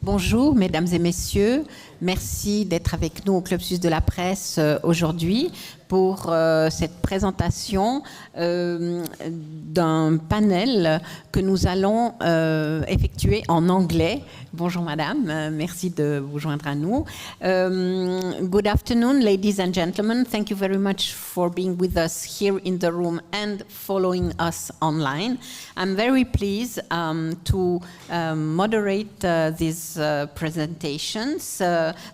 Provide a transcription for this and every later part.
Bonjour, mesdames et messieurs. Merci d'être avec nous au Club Suisse de la Presse aujourd'hui pour cette présentation d'un panel que nous allons effectuer en anglais. Bonjour madame, merci de vous joindre à nous. Good afternoon, ladies and gentlemen. Thank you very much for being with us here in the room and following us online. I'm very pleased to moderate these presentations.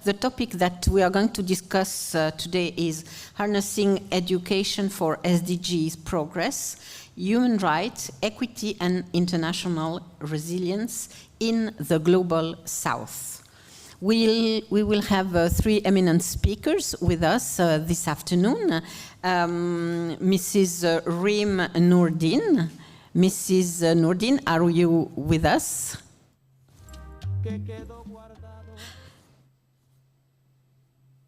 The topic that we are going to discuss today is harnessing education for SDGs progress, human rights, equity and international resilience in the Global South. We will have three eminent speakers with us this afternoon. Mrs. Reem Noureddin. Mrs. Noureddin, are you with us?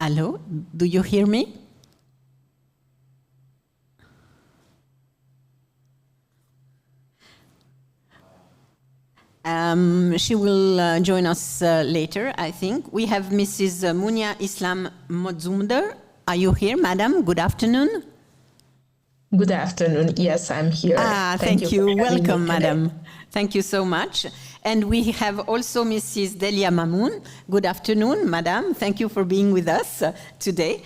Hello, do you hear me? She will join us later, I think. We have Mrs. Munia Islam Mozumder. Are you here, madam? Good afternoon. Good afternoon. Yes, I'm here. Thank you. Welcome, madam. Thank you so much. And we have also Mrs. Delia Mamon. Good afternoon, madam. Thank you for being with us today.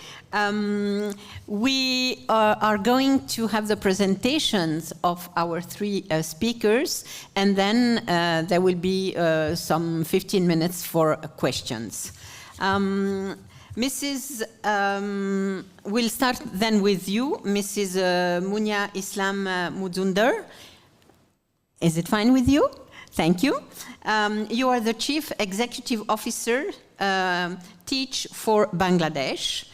We are going to have the presentations of our three speakers, and then there will be some 15 minutes for questions. We'll start then with you, Mrs. Munia Islam Mozumder. Is it fine with you? Thank you. You are the Chief Executive Officer, Teach for Bangladesh.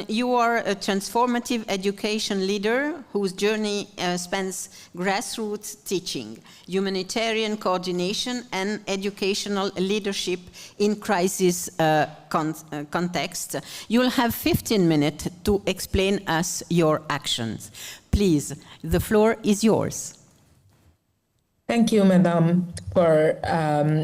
You are a transformative education leader whose journey spans grassroots teaching, humanitarian coordination, and educational leadership in crisis context. You'll have 15 minutes to explain us your actions. Please, the floor is yours. Thank you, Madam, for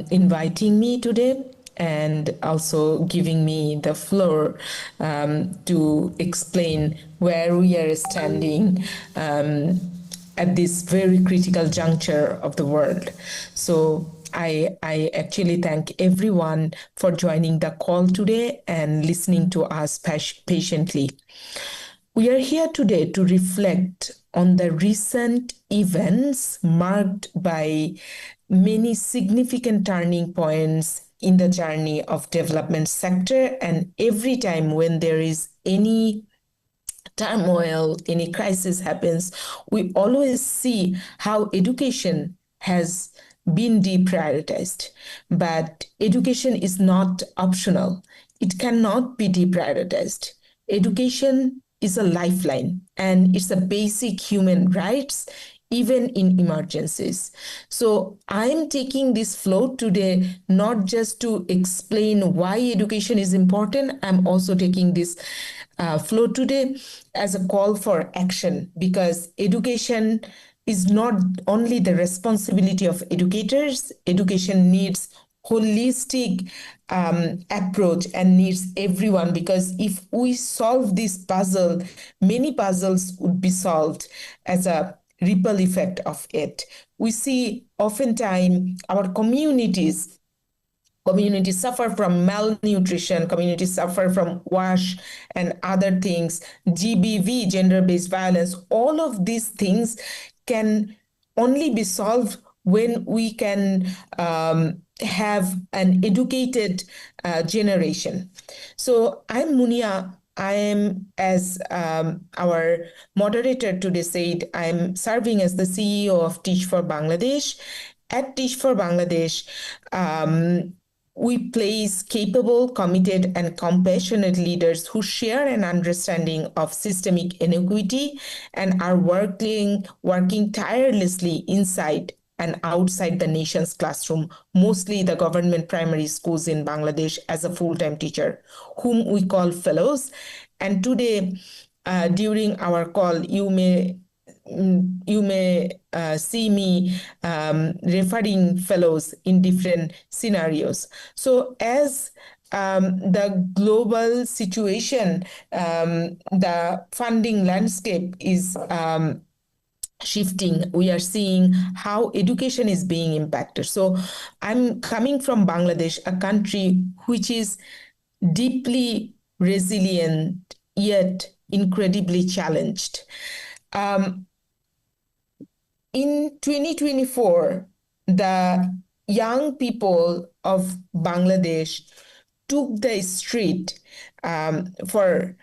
inviting me today and also giving me the floor to explain where we are standing at this very critical juncture of the world. So I actually thank everyone for joining the call today and listening to us patiently. We are here today to reflect on the recent events marked by many significant turning points in the journey of development sector, and every time when there is any turmoil, any crisis happens, we always see how education has been deprioritized. But education is not optional. It cannot be deprioritized. Education is a lifeline, and it's a basic human rights, even in emergencies. So I'm taking this floor today, not just to explain why education is important. I'm also taking this floor today as a call for action, because education is not only the responsibility of educators. Education needs holistic approach and needs everyone, because if we solve this puzzle, many puzzles would be solved as a ripple effect of it. We see oftentimes our communities suffer from malnutrition, communities suffer from WASH and other things, GBV, gender-based violence. All of these things can only be solved when we can have an educated generation. So I'm Munia. I am, as our moderator today said, I'm serving as the CEO of Teach for Bangladesh. At Teach for Bangladesh, we place capable, committed, and compassionate leaders who share an understanding of systemic inequity and are working tirelessly inside and outside the nation's classroom, mostly the government primary schools in Bangladesh, as a full-time teacher, whom we call fellows. And today, during our call, you may you may see me referring fellows in different scenarios. So as the global situation, the funding landscape is shifting, we are seeing how education is being impacted. So I'm coming from Bangladesh, a country which is deeply resilient yet incredibly challenged. In 2024, the young people of Bangladesh took the street for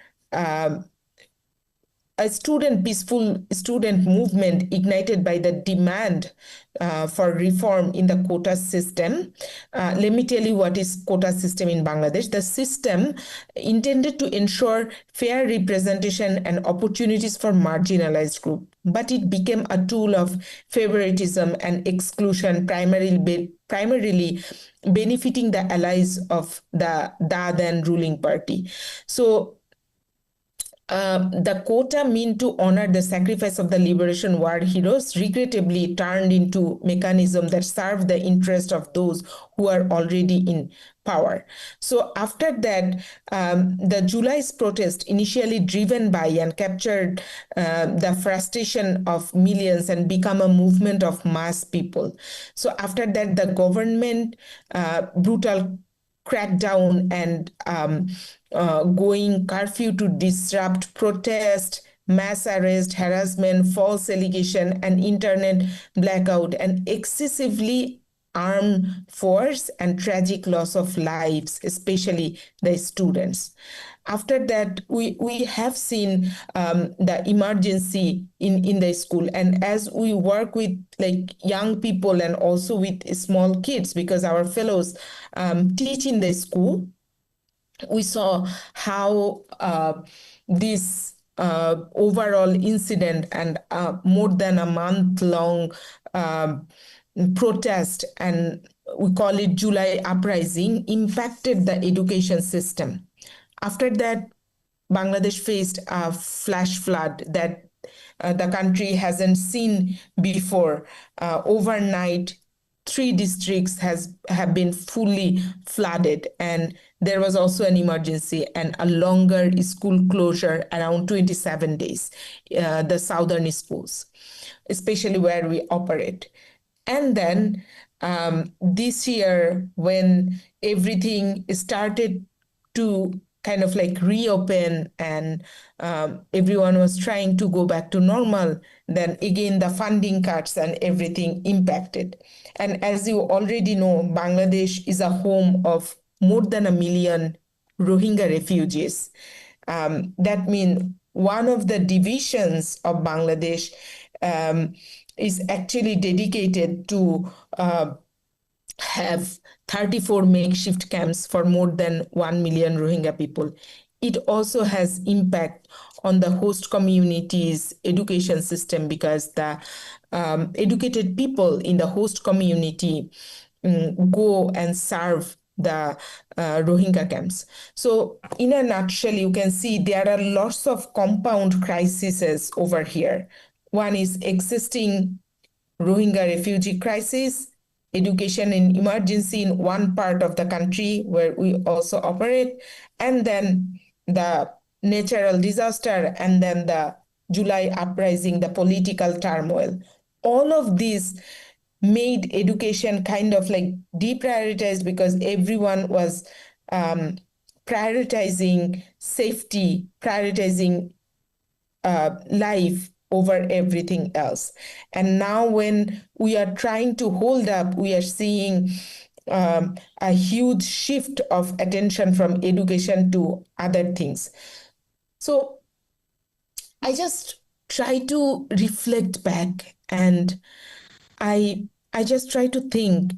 a peaceful student movement ignited by the demand for reform in the quota system. Let me tell you what is quota system in Bangladesh. The system intended to ensure fair representation and opportunities for marginalized groups, but it became a tool of favoritism and exclusion, primarily benefiting the allies of the then ruling party. So the quota meant to honor the sacrifice of the liberation war heroes regrettably turned into mechanism that serve the interest of those who are already in power. So after that, the July's protest, initially driven by and captured the frustration of millions and become a movement of mass people. So after that, the government brutal crackdown and going curfew to disrupt protest, mass arrest, harassment, false allegation, and internet blackout, and excessively armed force and tragic loss of lives, especially the students. After that, we have seen the emergency in the school. And as we work with like young people and also with small kids, because our fellows teach in the school, we saw how this overall incident and more than a month-long protest, and we call it July uprising, impacted the education system. After that, Bangladesh faced a flash flood that the country hasn't seen before. Overnight, 3 districts have been fully flooded, and there was also an emergency and a longer school closure around 27 days, the southern schools, especially where we operate. And then this year, when everything started to kind of like reopen and everyone was trying to go back to normal, then again the funding cuts and everything impacted. And as you already know, Bangladesh is a home of more than 1 million Rohingya refugees. That means one of the divisions of Bangladesh is actually dedicated to have 34 makeshift camps for more than 1 million Rohingya people. It also has impact on the host community's education system because the educated people in the host community go and serve the Rohingya camps. So in a nutshell, you can see there are lots of compound crises over here. One is existing Rohingya refugee crisis, education in emergency in one part of the country where we also operate, and then the natural disaster, and then the July uprising, the political turmoil. All of these made education kind of like deprioritized because everyone was prioritizing safety, prioritizing life over everything else. And now when we are trying to hold up, we are seeing a huge shift of attention from education to other things. So I just try to reflect back, and I just try to think,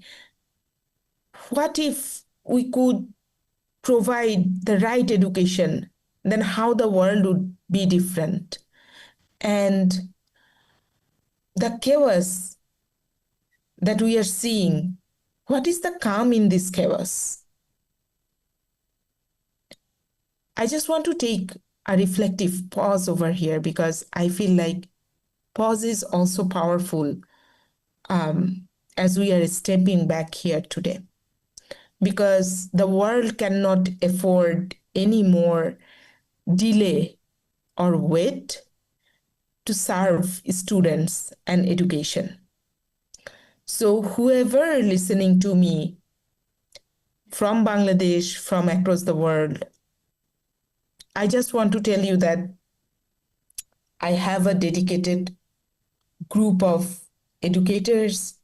what if we could provide the right education, then how the world would be different. And the chaos that we are seeing, what is the calm in this chaos? I just want to take a reflective pause over here because I feel like pause is also powerful as we are stepping back here today, because the world cannot afford any more delay or wait to serve students and education. So whoever listening to me from Bangladesh, from across the world, I just want to tell you that I have a dedicated group of educators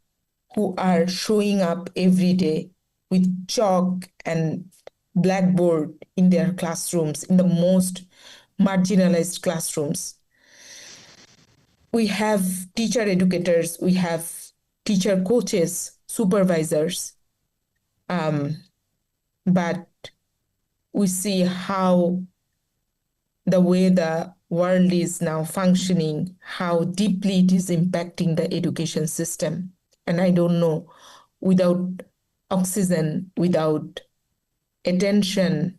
who are showing up every day with chalk and blackboard in their classrooms, in the most marginalized classrooms. We have teacher educators, we have teacher coaches, supervisors, but we see how the way the world is now functioning, how deeply it is impacting the education system. And I don't know, without oxygen, without attention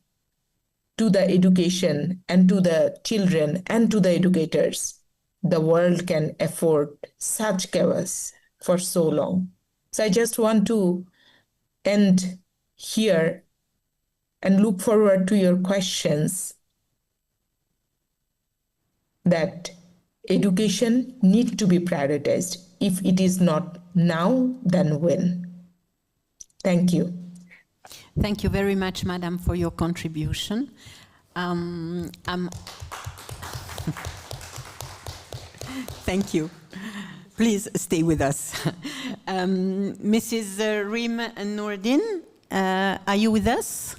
to the education and to the children and to the educators, the world can afford such chaos for so long. So I just want to end here and look forward to your questions, that education needs to be prioritized. If it is not now, then when? Thank you. Thank you very much, Madam, for your contribution. Thank you. Please stay with us. Mrs. Reem Noureddin, are you with us?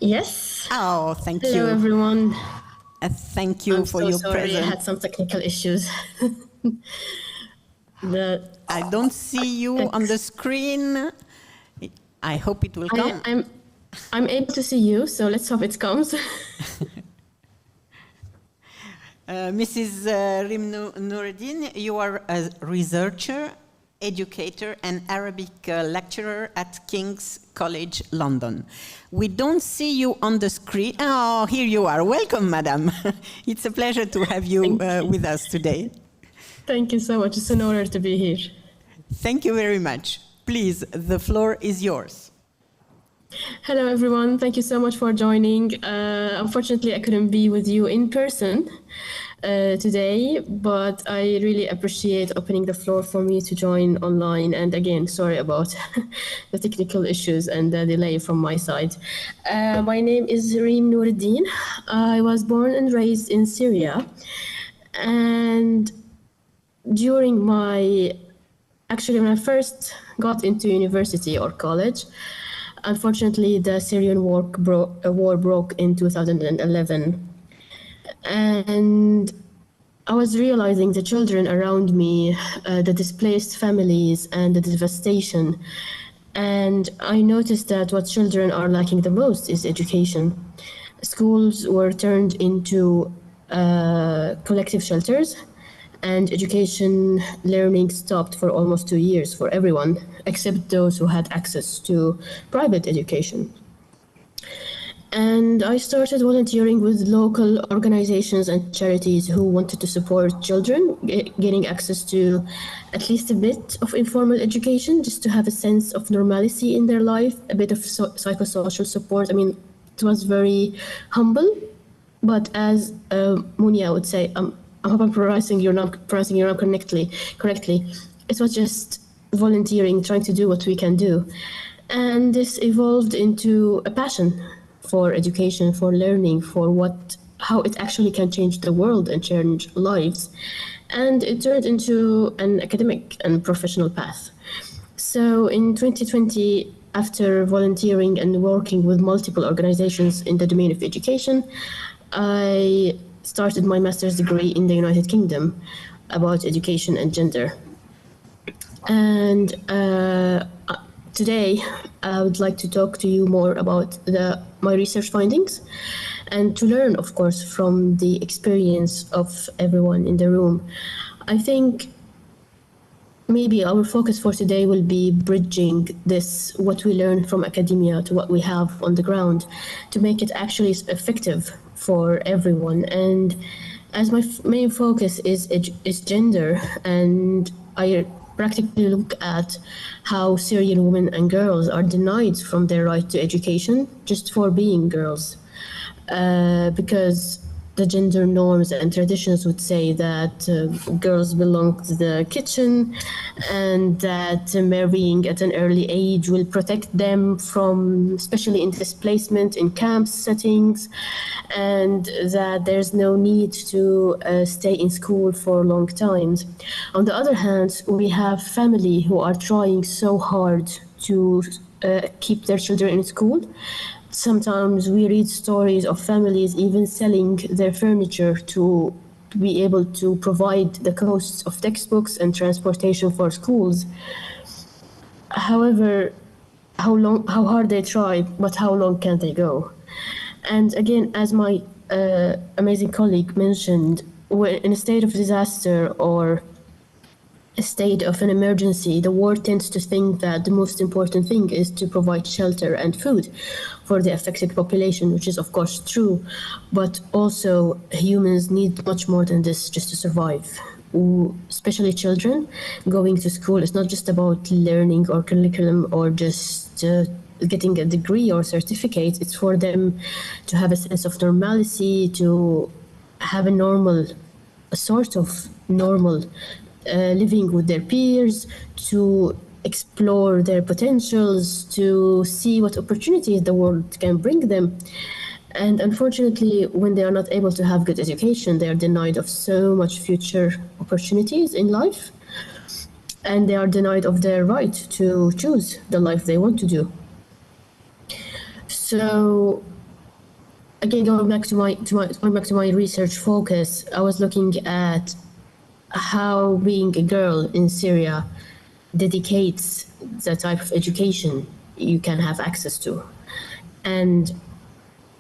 Yes. Oh, thank you. Hello, everyone. Thank you for your sorry, presence. I had some technical issues. I don't see you on the screen. I hope it will come. I'm able to see you, so let's hope it comes. Mrs. Reem Noureddin, you are a researcher, educator, and Arabic lecturer at King's College London. We don't see you on the screen. Oh, here you are. Welcome, madam. It's a pleasure to have you with us today. Thank you so much. It's an honor to be here. Thank you very much. Please, the floor is yours. Hello, everyone. Thank you so much for joining. Unfortunately, I couldn't be with you in person today, but I really appreciate opening the floor for me to join online. And again, sorry about the technical issues and the delay from my side. My name is Reem Noureddin. I was born and raised in Syria. And during actually, when I first got into university or college, unfortunately, the Syrian war broke in 2011. And I was realizing the children around me, the displaced families, and the devastation. And I noticed that what children are lacking the most is education. Schools were turned into collective shelters, and education learning stopped for almost 2 years for everyone, except those who had access to private education. And I started volunteering with local organizations and charities who wanted to support children getting access to at least a bit of informal education, just to have a sense of normalcy in their life, a bit of psychosocial support. I mean, it was very humble, but as Munia would say, I hope I'm pronouncing your name correctly. It was just volunteering, trying to do what we can do. And this evolved into a passion for education, for learning, for how it actually can change the world and change lives. And it turned into an academic and professional path. So in 2020, after volunteering and working with multiple organizations in the domain of education, I started my master's degree in the United Kingdom about education and gender. And today, I would like to talk to you more about my research findings and to learn, of course, from the experience of everyone in the room. I think maybe our focus for today will be bridging what we learn from academia to what we have on the ground, to make it actually effective for everyone. And as my main focus is gender, and I practically look at how Syrian women and girls are denied from their right to education just for being girls, because the gender norms and traditions would say that girls belong to the kitchen, and that marrying at an early age will protect them from, especially in displacement in camp settings, and that there's no need to stay in school for long times. On the other hand, we have family who are trying so hard to keep their children in school. Sometimes we read stories of families even selling their furniture to be able to provide the costs of textbooks and transportation for schools. However, how hard they try, but how long can they go? And again, as my amazing colleague mentioned, when in a state of disaster or a state of an emergency, the world tends to think that the most important thing is to provide shelter and food for the affected population, which is of course true, but also humans need much more than this just to survive. Especially children, going to school is not just about learning or curriculum or just getting a degree or certificate. It's for them to have a sense of normalcy, to have a sort of normal living with their peers, to explore their potentials, to see what opportunities the world can bring them. And unfortunately, when they are not able to have good education, they are denied of so much future opportunities in life, and they are denied of their right to choose the life they want to do. So again, going back to my research focus, I was looking at how being a girl in Syria dedicates the type of education you can have access to. And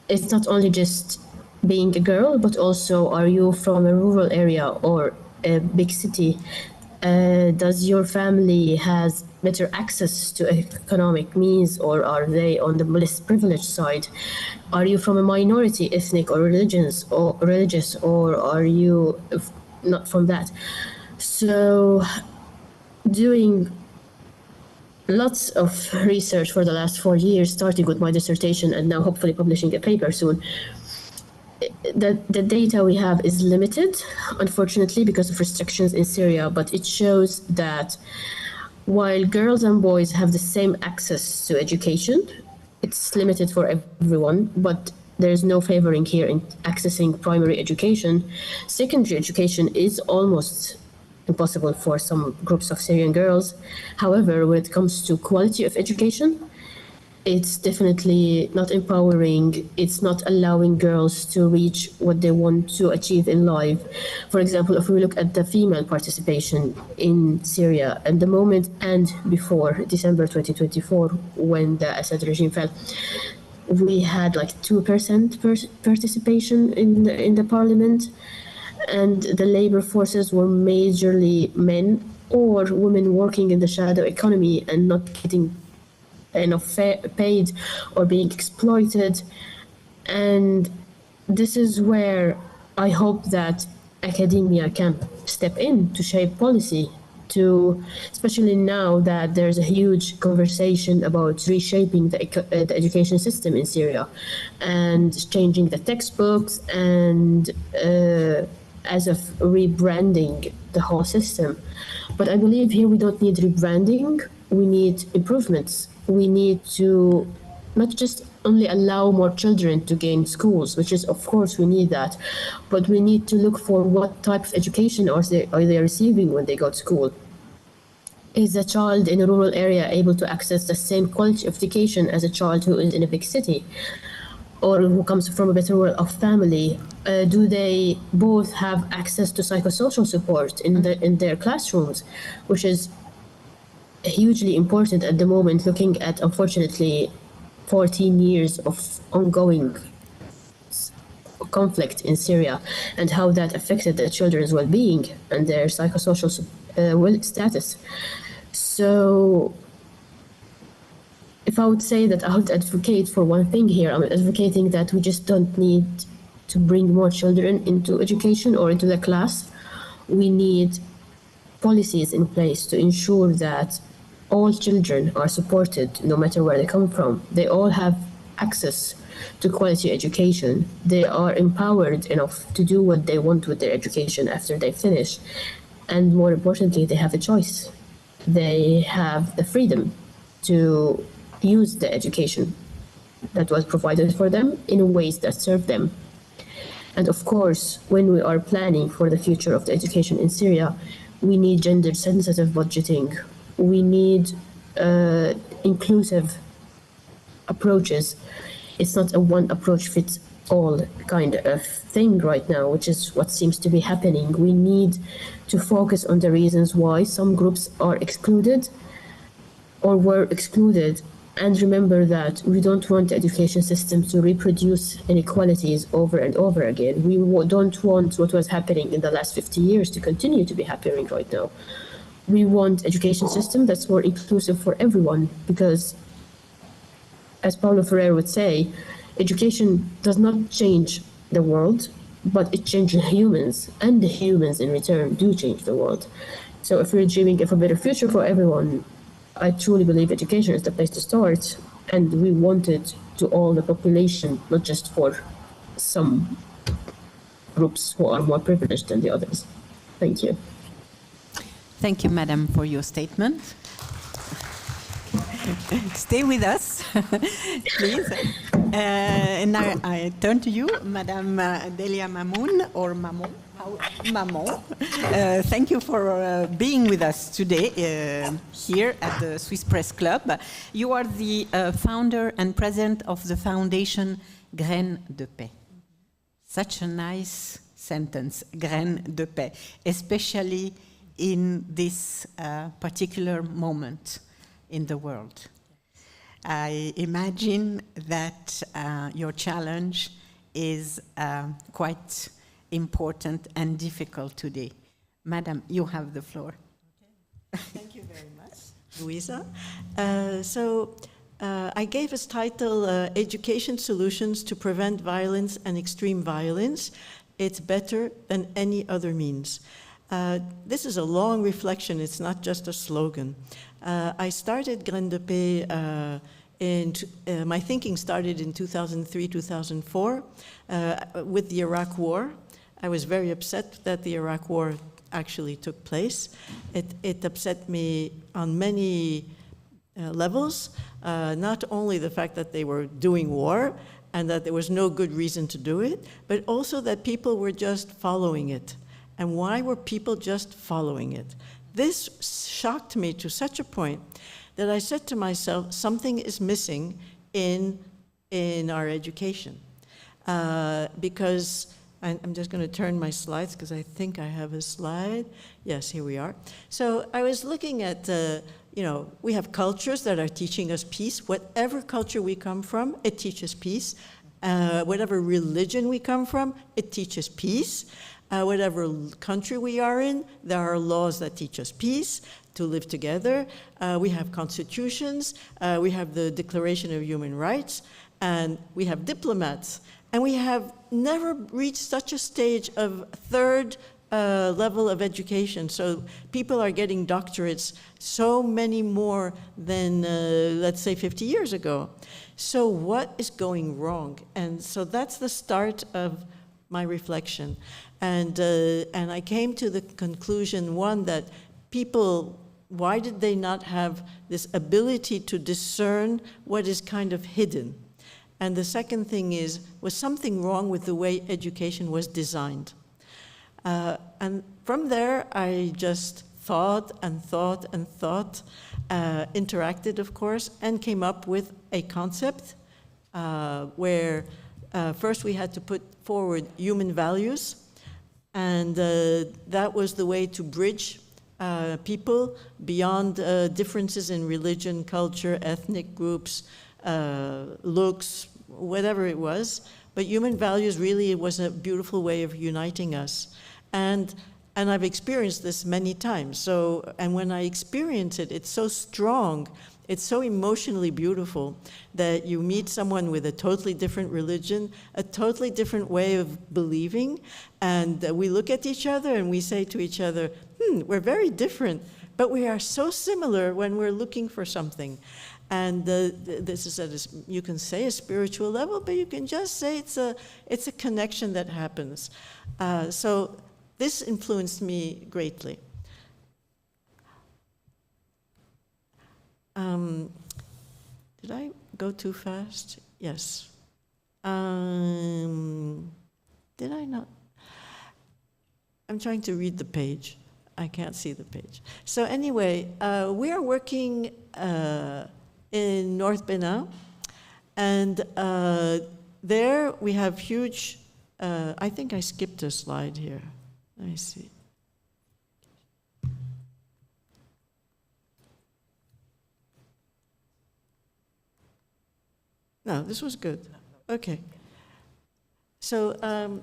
it's not only just being a girl, but also, are you from a rural area or a big city? Does your family has better access to economic means, or are they on the less privileged side? Are you from a minority, ethnic or religious, or are you not from that? So doing lots of research for the last 4 years, starting with my dissertation and now hopefully publishing a paper soon, the data we have is limited, unfortunately, because of restrictions in Syria, but it shows that while girls and boys have the same access to education, it's limited for everyone, but there's no favoring here in accessing primary education. Secondary education is almost impossible for some groups of Syrian girls. However, when it comes to quality of education, it's definitely not empowering. It's not allowing girls to reach what they want to achieve in life. For example, if we look at the female participation in Syria at the moment and before December 2024, when the Assad regime fell, we had like 2% participation in the parliament, and the labor forces were majorly men or women working in the shadow economy and not getting enough paid or being exploited. And this is where I hope that academia can step in to shape policy, especially now that there's a huge conversation about reshaping the education system in Syria and changing the textbooks and as of rebranding the whole system. But I believe here we don't need rebranding, we need improvements. We need to not just only allow more children to gain schools, which is, of course, we need that, but we need to look for what type of education are they receiving when they go to school. Is a child in a rural area able to access the same quality of education as a child who is in a big city or who comes from a better world of family? Do they both have access to psychosocial support in their classrooms, which is hugely important at the moment, looking at, unfortunately, 14 years of ongoing conflict in Syria and how that affected the children's well-being and their psychosocial status. So if I would say that I would advocate for one thing here, I'm advocating that we just don't need to bring more children into education or into the class. We need policies in place to ensure that all children are supported no matter where they come from. They all have access to quality education. They are empowered enough to do what they want with their education after they finish. And more importantly, they have a choice. They have the freedom to use the education that was provided for them in ways that serve them. And of course, when we are planning for the future of the education in Syria, we need gender-sensitive budgeting. We need inclusive approaches. It's not a one approach fits all kind of thing right now, which is what seems to be happening. We need to focus on the reasons why some groups are excluded or were excluded, and remember that we don't want the education system to reproduce inequalities over and over again. We don't want what was happening in the last 50 years to continue to be happening right now. We want education system that's more inclusive for everyone, because as Paulo Freire would say, education does not change the world, but it changes humans, and the humans in return do change the world. So if we're dreaming of a better future for everyone, I truly believe education is the place to start, and we want it to all the population, not just for some groups who are more privileged than the others. Thank you. Thank you, Madam, for your statement. Stay with us, please. And now I turn to you, Madam Delia Mamon, or Mamon. Mamon. Thank you for being with us today here at the Swiss Press Club. You are the founder and president of the foundation Graines de Paix. Such a nice sentence, Graines de Paix, especially in this particular moment in the world. I imagine that your challenge is quite important and difficult today. Madam, you have the floor. Okay. Thank you very much, Louisa. I gave as title Education Solutions to Prevent Violence and Extreme Violence. It's better than any other means. This is a long reflection. It's not just a slogan. I started Graines de Paix my thinking started in 2003, 2004 with the Iraq War. I was very upset that the Iraq War actually took place. It upset me on many levels, not only the fact that they were doing war and that there was no good reason to do it, but also that people were just following it. And why were people just following it? This shocked me to such a point that I said to myself, something is missing in our education. Because I'm just going to turn my slides because I think I have a slide. Yes, here we are. So I was looking at, we have cultures that are teaching us peace. Whatever culture we come from, it teaches peace. Whatever religion we come from, it teaches peace. Whatever country we are in, there are laws that teach us peace, to live together. We have constitutions. We have the Declaration of Human Rights. And we have diplomats. And we have never reached such a stage of third level of education. So people are getting doctorates, so many more than, let's say, 50 years ago. So what is going wrong? And so that's the start of my reflection. And I came to the conclusion, one, that people, why did they not have this ability to discern what is kind of hidden? And the second thing was something wrong with the way education was designed. And from there, I just thought and thought and thought, interacted, of course, and came up with a concept where first we had to put forward human values, and that was the way to bridge people beyond differences in religion, culture, ethnic groups, looks, whatever it was. But human values really was a beautiful way of uniting us. And I've experienced this many times. So, and when I experience it, it's so strong It's so emotionally beautiful that you meet someone with a totally different religion, a totally different way of believing, and we look at each other and we say to each other, we're very different, but we are so similar when we're looking for something. And this is at you can say a spiritual level, but you can just say it's a connection that happens. So this influenced me greatly. Did I go too fast? Yes. Did I not? I'm trying to read the page. I can't see the page. So anyway, we are working in North Benin, and there we have huge, I think I skipped a slide here. Let me see. No, this was good. Okay. So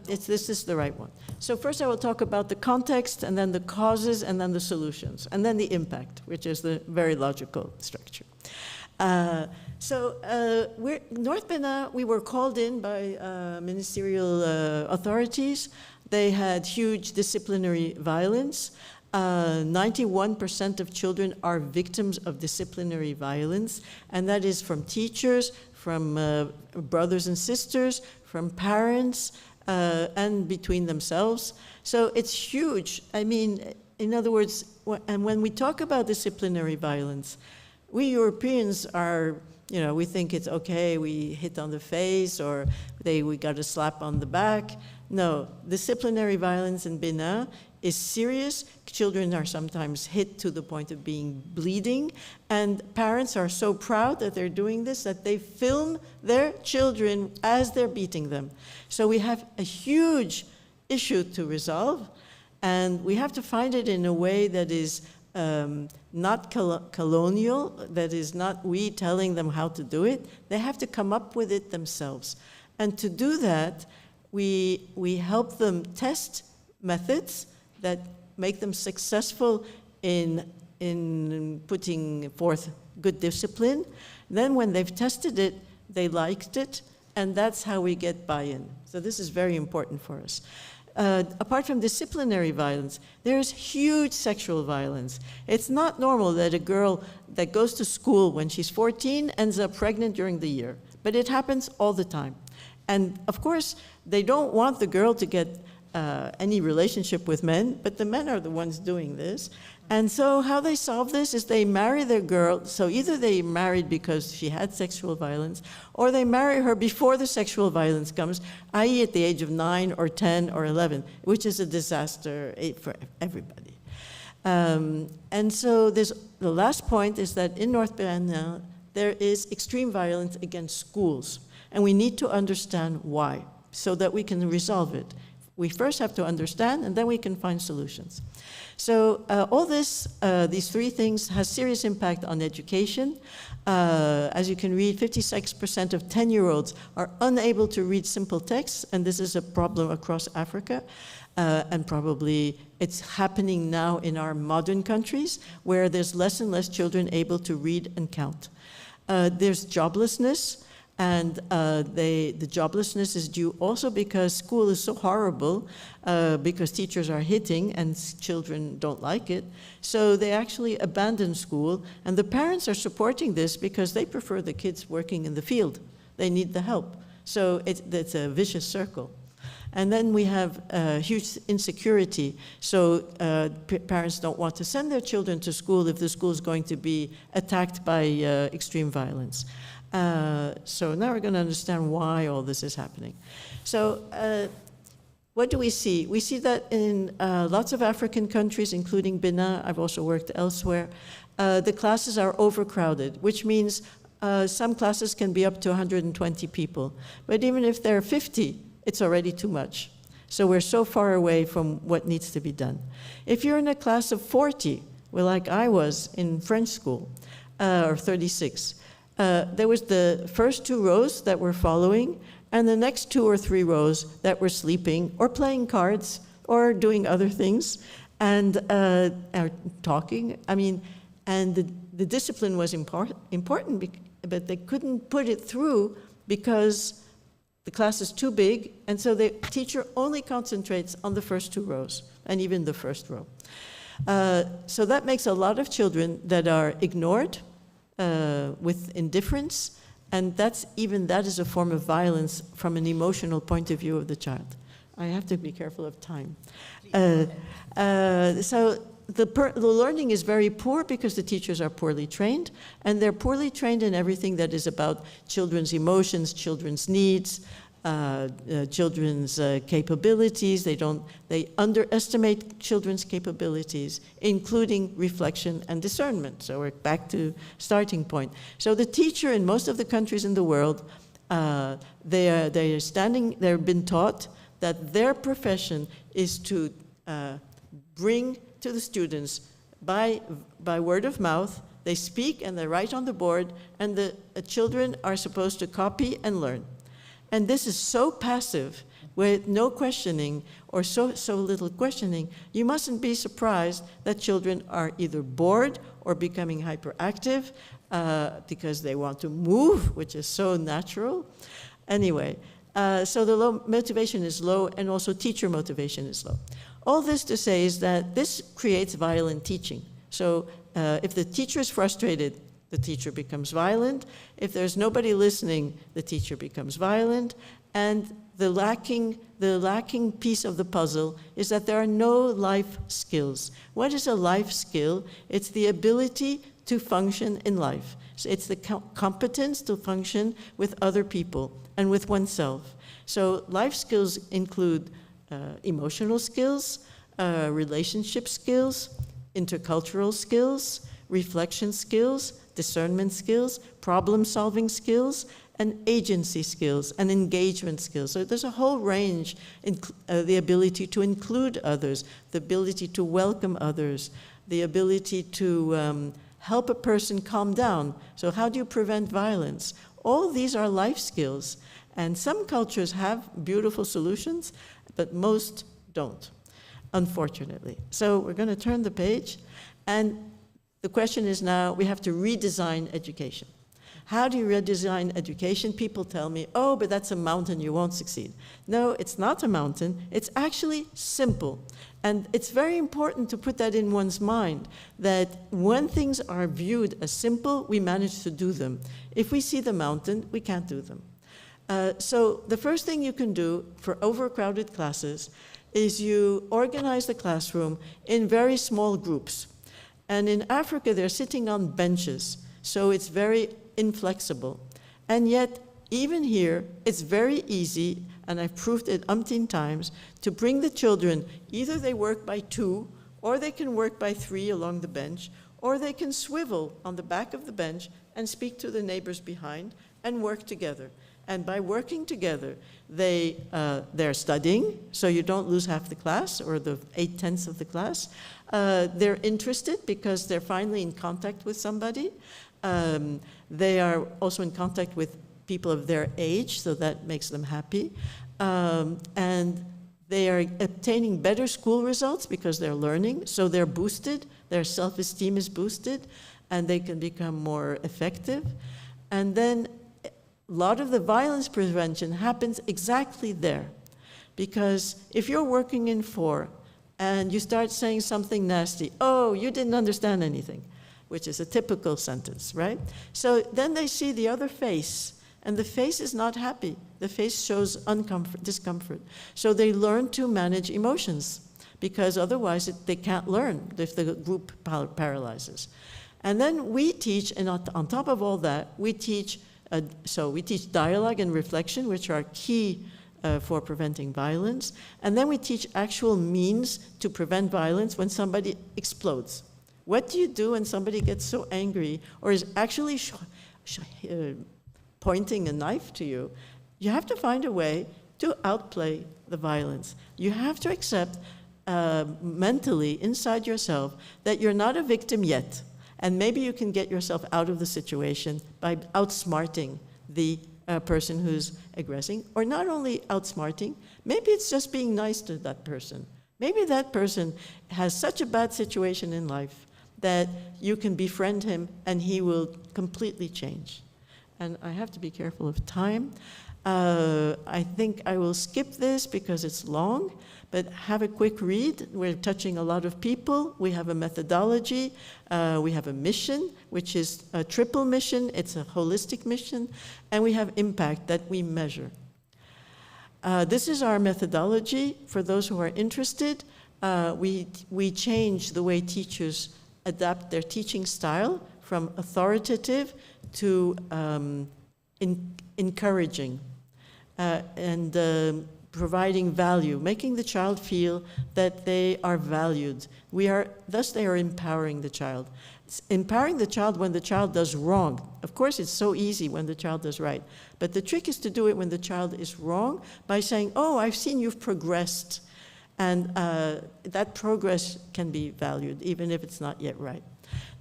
this is the right one. So first I will talk about the context, and then the causes, and then the solutions, and then the impact, which is the very logical structure. North Benin, we were called in by ministerial authorities. They had huge disciplinary violence. 91% of children are victims of disciplinary violence, and that is from teachers, from brothers and sisters, from parents, and between themselves. So it's huge. I mean, in other words, and when we talk about disciplinary violence, we Europeans are, we think it's okay, we hit on the face, or we got a slap on the back. No, disciplinary violence in Benin is serious. Children are sometimes hit to the point of being bleeding, and parents are so proud that they're doing this that they film their children as they're beating them. So we have a huge issue to resolve, and we have to find it in a way that is not colonial, that is not we telling them how to do it. They have to come up with it themselves. And to do that, we help them test methods that make them successful in putting forth good discipline. Then when they've tested it, they liked it, and that's how we get buy-in. So this is very important for us. Apart from disciplinary violence, there's huge sexual violence. It's not normal that a girl that goes to school when she's 14 ends up pregnant during the year, but it happens all the time. And of course, they don't want the girl to get any relationship with men, but the men are the ones doing this. And so how they solve this is they marry their girl. So either they married because she had sexual violence, or they marry her before the sexual violence comes, i.e. at the age of 9 or 10 or 11, which is a disaster for everybody. And so the last point is that in North Benin, there is extreme violence against schools. And we need to understand why, so that we can resolve it. We first have to understand, and then we can find solutions. So all this, these three things, has serious impact on education. As you can read, 56% of 10-year-olds are unable to read simple texts, and this is a problem across Africa. And probably it's happening now in our modern countries, where there's less and less children able to read and count. There's joblessness. And the joblessness is due also because school is so horrible, because teachers are hitting and children don't like it. So they actually abandon school, and the parents are supporting this because they prefer the kids working in the field. They need the help. So it's a vicious circle. And then we have huge insecurity. So parents don't want to send their children to school if the school is going to be attacked by extreme violence. So now we're going to understand why all this is happening. So what do we see? We see that in lots of African countries, including Benin. I've also worked elsewhere. The classes are overcrowded, which means some classes can be up to 120 people. But even if there are 50, it's already too much. So we're so far away from what needs to be done. If you're in a class of 40, well, like I was in French school, or 36, there was the first 2 rows that were following, and the next 2 or 3 rows that were sleeping or playing cards or doing other things and talking. I mean, and the discipline was important, but they couldn't put it through because the class is too big, and so the teacher only concentrates on the first 2 rows, and even the first row. So that makes a lot of children that are ignored with indifference, and that is a form of violence from an emotional point of view of the child. I have to be careful of time. So the learning is very poor because the teachers are poorly trained, and they're poorly trained in everything that is about children's emotions, children's needs, children's capabilities. They underestimate children's capabilities, including reflection and discernment. So we're back to starting point. So the teacher in most of the countries in the world, they've been taught that their profession is to bring to the students by word of mouth. They speak and they write on the board, and the children are supposed to copy and learn. And this is so passive, with no questioning or so little questioning, you mustn't be surprised that children are either bored or becoming hyperactive because they want to move, which is so natural. Anyway, so the motivation is low, and also teacher motivation is low. All this to say is that this creates violent teaching. So if the teacher is frustrated, the teacher becomes violent. If there's nobody listening, the teacher becomes violent. And the lacking piece of the puzzle is that there are no life skills. What is a life skill? It's the ability to function in life. So it's the competence to function with other people and with oneself. So life skills include emotional skills, relationship skills, intercultural skills, reflection skills, discernment skills, problem-solving skills, and agency skills, and engagement skills. So there's a whole range, the ability to include others, the ability to welcome others, the ability to help a person calm down. So how do you prevent violence? All these are life skills, and some cultures have beautiful solutions, but most don't, unfortunately. So we're going to turn the page, and the question is now, we have to redesign education. How do you redesign education? People tell me, oh, but that's a mountain, you won't succeed. No, it's not a mountain. It's actually simple. And it's very important to put that in one's mind, that when things are viewed as simple, we manage to do them. If we see the mountain, we can't do them. So the first thing you can do for overcrowded classes is you organize the classroom in very small groups. And in Africa, they're sitting on benches, so it's very inflexible. And yet, even here, it's very easy, and I've proved it umpteen times, to bring the children, either they work by 2, or they can work by 3 along the bench, or they can swivel on the back of the bench and speak to the neighbors behind and work together. And by working together, they're studying, so you don't lose half the class or the 8/10 of the class. They're interested because they're finally in contact with somebody. They are also in contact with people of their age, so that makes them happy. And they are obtaining better school results because they're learning, so they're boosted, their self-esteem is boosted, and they can become more effective. And then a lot of the violence prevention happens exactly there. Because if you're working in 4 and you start saying something nasty, oh, you didn't understand anything, which is a typical sentence, right? So then they see the other face, and the face is not happy. The face shows discomfort. So they learn to manage emotions, because otherwise they can't learn if the group paralyzes. And then we teach, and on top of all that, we teach dialogue and reflection, which are key for preventing violence. And then we teach actual means to prevent violence when somebody explodes. What do you do when somebody gets so angry or is actually pointing a knife to you? You have to find a way to outplay the violence. You have to accept mentally inside yourself that you're not a victim yet. And maybe you can get yourself out of the situation by outsmarting the person who's aggressing, or not only outsmarting, maybe it's just being nice to that person. Maybe that person has such a bad situation in life that you can befriend him and he will completely change. And I have to be careful of time. I think I will skip this because it's long, but have a quick read. We're touching a lot of people. We have a methodology. We have a mission, which is a triple mission. It's a holistic mission. And we have impact that we measure. This is our methodology. For those who are interested, we change the way teachers adapt their teaching style from authoritative to encouraging and providing value, making the child feel that they are valued. Thus they are empowering the child. It's empowering the child when the child does wrong. Of course, it's so easy when the child does right. But the trick is to do it when the child is wrong by saying, oh, I've seen you've progressed. And that progress can be valued, even if it's not yet right.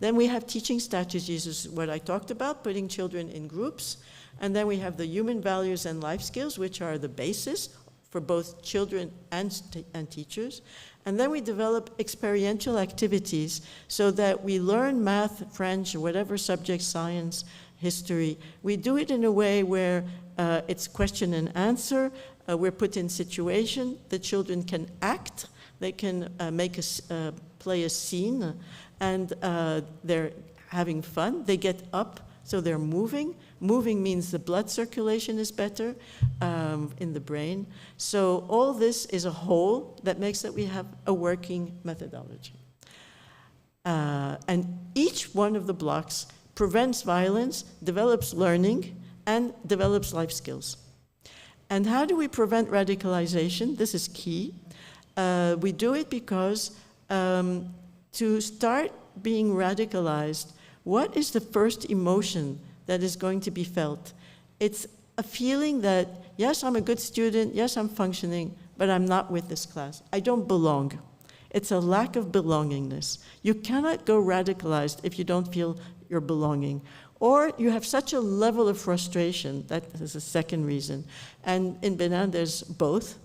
Then we have teaching strategies, is what I talked about, putting children in groups. And then we have the human values and life skills, which are the basis for both children and teachers. And then we develop experiential activities so that we learn math, French, or whatever subject, science, history. We do it in a way where it's question and answer. We're put in situation. The children can act. They can play a scene, and they're having fun. They get up, so they're moving. Moving means the blood circulation is better in the brain. So all this is a whole that makes that we have a working methodology. And each one of the blocks prevents violence, develops learning, and develops life skills. And how do we prevent radicalization? This is key. We do it because to start being radicalized, what is the first emotion that is going to be felt? It's a feeling that, yes, I'm a good student, yes, I'm functioning, but I'm not with this class. I don't belong. It's a lack of belongingness. You cannot go radicalized if you don't feel you're belonging. Or you have such a level of frustration. That is a second reason. And in Benin, there's both.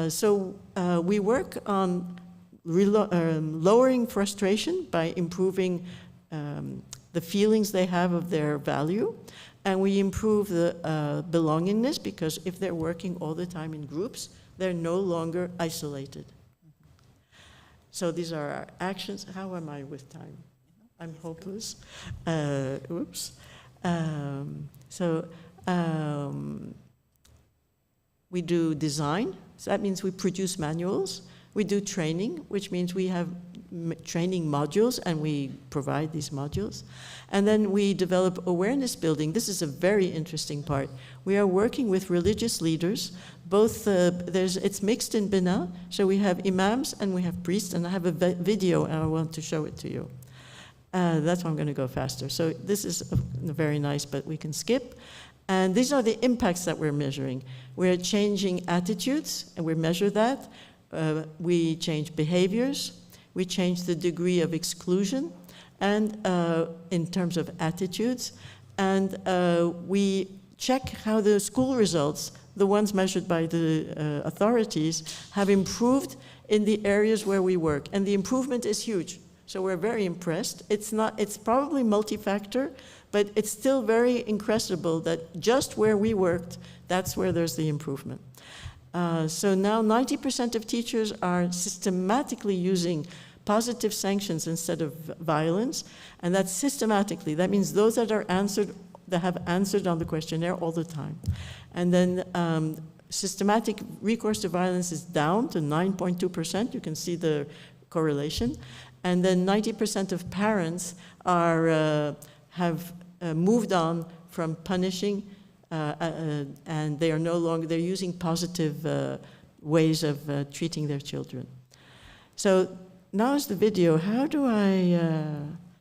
So we work on lowering frustration by improving the feelings they have of their value. And we improve the belongingness, because if they're working all the time in groups, they're no longer isolated. So these are our actions. How am I with time? I'm hopeless. Oops. We do design. So that means we produce manuals. We do training, which means we have training modules, and we provide these modules. And then we develop awareness building. This is a very interesting part. We are working with religious leaders. Both, it's mixed in Benin, so we have imams and we have priests, and I have a video, and I want to show it to you. That's why I'm going to go faster. So this is very nice, but we can skip. And these are the impacts that we're measuring. We're changing attitudes, and we measure that. We change behaviors. We change the degree of exclusion, and in terms of attitudes. And we check how the school results, the ones measured by the authorities, have improved in the areas where we work. And the improvement is huge. So we're very impressed. It's probably multi-factor, but it's still very incredible that just where we worked, that's where there's the improvement. So now 90% of teachers are systematically using positive sanctions instead of violence, and that's systematically. That means those that have answered on the questionnaire all the time. And then systematic recourse to violence is down to 9.2%. You can see the correlation. And then 90% of parents have moved on from punishing, and they are no longer, they're using positive ways of treating their children. So now is the video. How do I,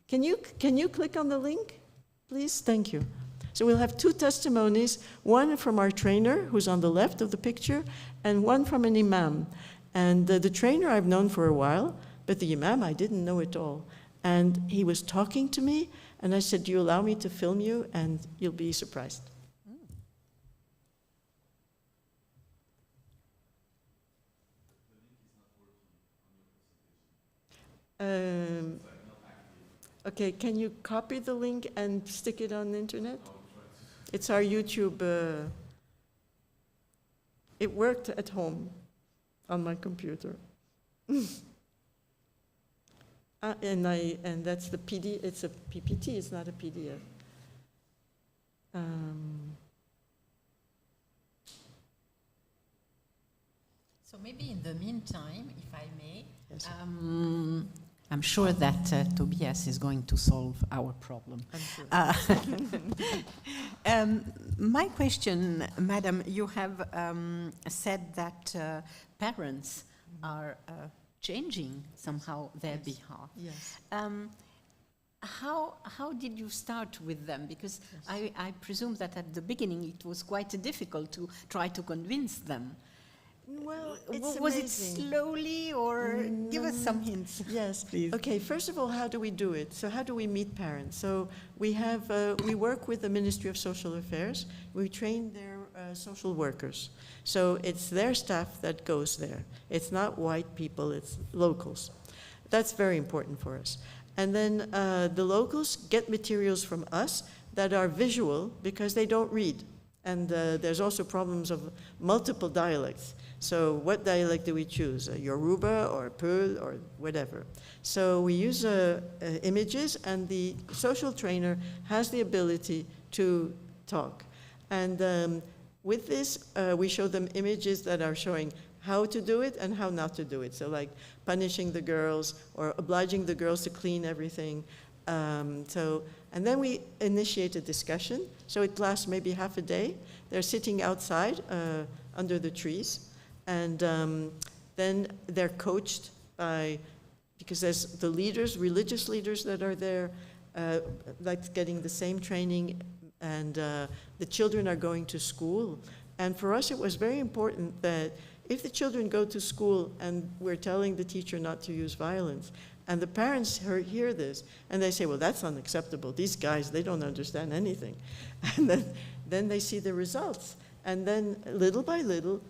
can you click on the link, please? Thank you. So we'll have two testimonies, one from our trainer, who's on the left of the picture, and one from an imam. And the trainer I've known for a while, but the imam I didn't know at all. And he was talking to me, and I said, do you allow me to film you? And you'll be surprised. Okay, can you copy the link and stick it on the internet? It's our YouTube. It worked at home on my computer. And that's the PD. It's a PPT. It's not a PDF. So maybe in the meantime, if I may, Yes. I'm sure that Tobias is going to solve our problem. I'm sure. My question, Madam, you have said that parents are changing somehow their behalf. Yes. How did you start with them? Because I presume that at the beginning it was quite difficult to try to convince them. Well, it's Was it amazing. slowly, or give us some hints? Yes. Please. Okay, first of all, how do we do it? So how do we meet parents? So we have, we work with the Ministry of Social Affairs. We train their social workers. So it's their staff that goes there. It's not white people, it's locals. That's very important for us. And then the locals get materials from us that are visual because they don't read. And there's also problems of multiple dialects. So what dialect do we choose? Yoruba or Peul or whatever. So we use images, and the social trainer has the ability to talk. And with this, we show them images that are showing how to do it and how not to do it. So like punishing the girls or obliging the girls to clean everything. And then we initiate a discussion. So it lasts maybe half a day. They're sitting outside under the trees. And then they're coached by, because there's the leaders, religious leaders that are there, like getting the same training, and the children are going to school. And for us, it was very important that if the children go to school and we're telling the teacher not to use violence, and the parents hear this, and they say, well, that's unacceptable. These guys, they don't understand anything. And then they see the results. And then little by little,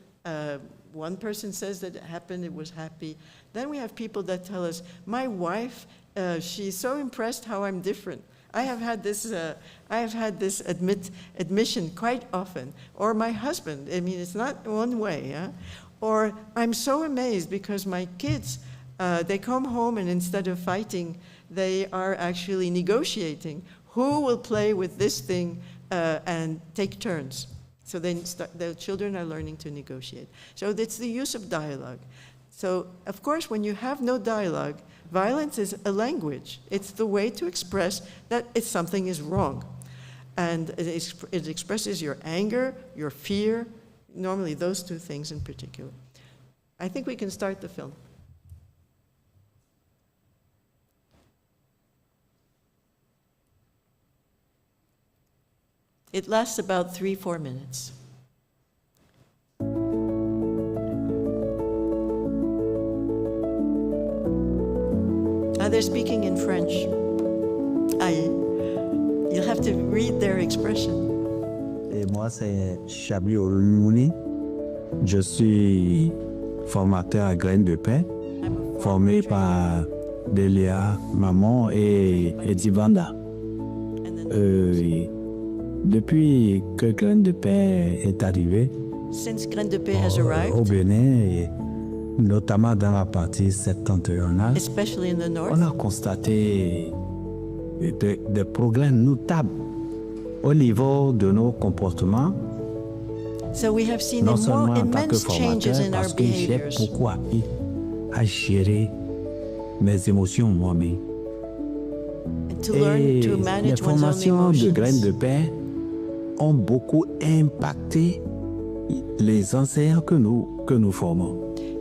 one person says that it happened, it was happy. Then we have people that tell us, my wife, she's so impressed how I'm different. I have had this admission quite often. Or my husband, I mean, it's not one way. Huh? Or I'm so amazed because my kids, they come home and instead of fighting, they are actually negotiating. Who will play with this thing and take turns? So then the children are learning to negotiate. So it's the use of dialogue. So of course, when you have no dialogue, violence is a language. It's the way to express that something is wrong. And it expresses your anger, your fear, normally those two things in particular. I think we can start the film. It lasts about 3-4 minutes. They're speaking in French. You'll have to read their expression. Et moi, c'est Chablis Olmouni. Je suis formateur à Graines de Paix, formé par Delia, Mamon et Divanda. Depuis que Graines de Paix est arrivé Since Graines de Paix has arrived, au Bénin, et notamment dans la partie septentrionale, especially in the north, on a constaté des progrès notables au niveau de nos comportements, so we have seen non seulement en tant que immense changes formateur, in our parce que j'ai behaviors. beaucoup appris à gérer mes émotions moi-même. And to learn Et to les manage one's own formations de Graines de emotions. Paix ont beaucoup impacté les enseignants que nous formons.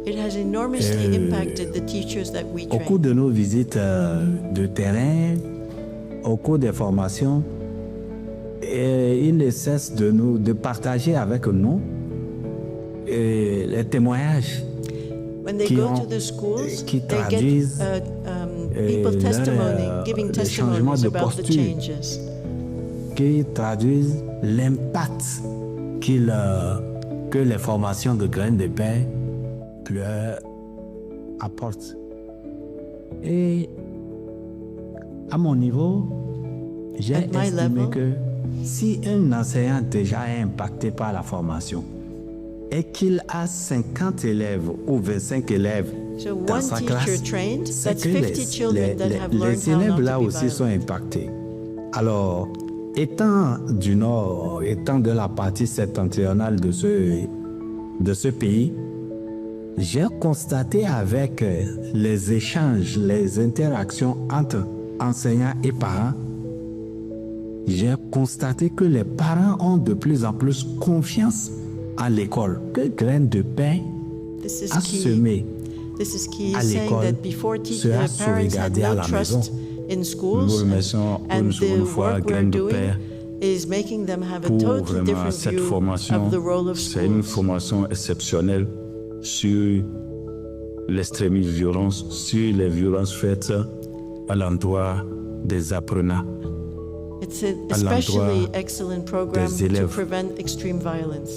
It has enormously impacted the teachers that we Au cours train. de nos visites de terrain, au cours des formations, ils ne cessent de partager avec nous les témoignages When they qui go ont- to the schools, qui they traduisent, get people giving les changements testimonies de about the posture. changes. qui traduisent l'impact que les formations de Graines de Paix leur apportent. Et À mon niveau, j'ai At my estimé level, que si un enseignant déjà est impacté par la formation et qu'il a 50 élèves ou 25 élèves So dans one sa teacher classe, trained, c'est that's que 50 children that have learned les how élèves not là to be aussi sont violent. impactés. Alors, étant du Nord, étant de la partie septentrionale de ce pays, j'ai constaté avec les échanges, les interactions entre enseignants et parents, j'ai constaté que les parents ont de plus en plus confiance en l'école. Que graines de pain This is à key. semer This is key. à He's saying l'école that before sera parents had sauvegardé à no la trust maison. in Nous schools, remercions and une the seconde fois work we're Graines de doing Paix is making them have a pour totally vraiment different cette view formation. of the role of C'est une schools. formation exceptionnelle sur l'extrémisme violence, sur les violences faites à l'endroit des apprenants. It's an à especially l'endroit excellent program des to élèves. prevent extreme violence.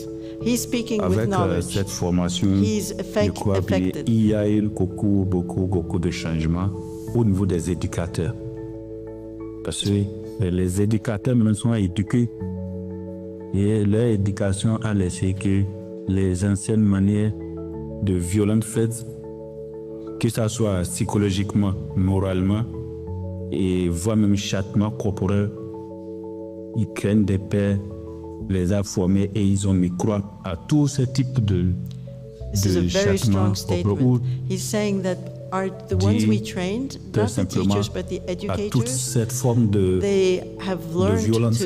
He's speaking with Avec knowledge. cette formation, He's je crois affected. qu'il y a eu beaucoup de changements au niveau des éducateurs. Parce que les éducateurs maintenant sont éduqués et leur éducation a laissé que les anciennes manières de violence faites, que ce soit psychologiquement, moralement et voire même châtiment corporel, ils craignent des pères, les a formés et ils ont mis croix à tous ces types de This is a very châtiments strong corporels. statement. He's saying that the ones we trained, Tout not the simplement teachers but the à toute educators, cette forme de they have learned violence to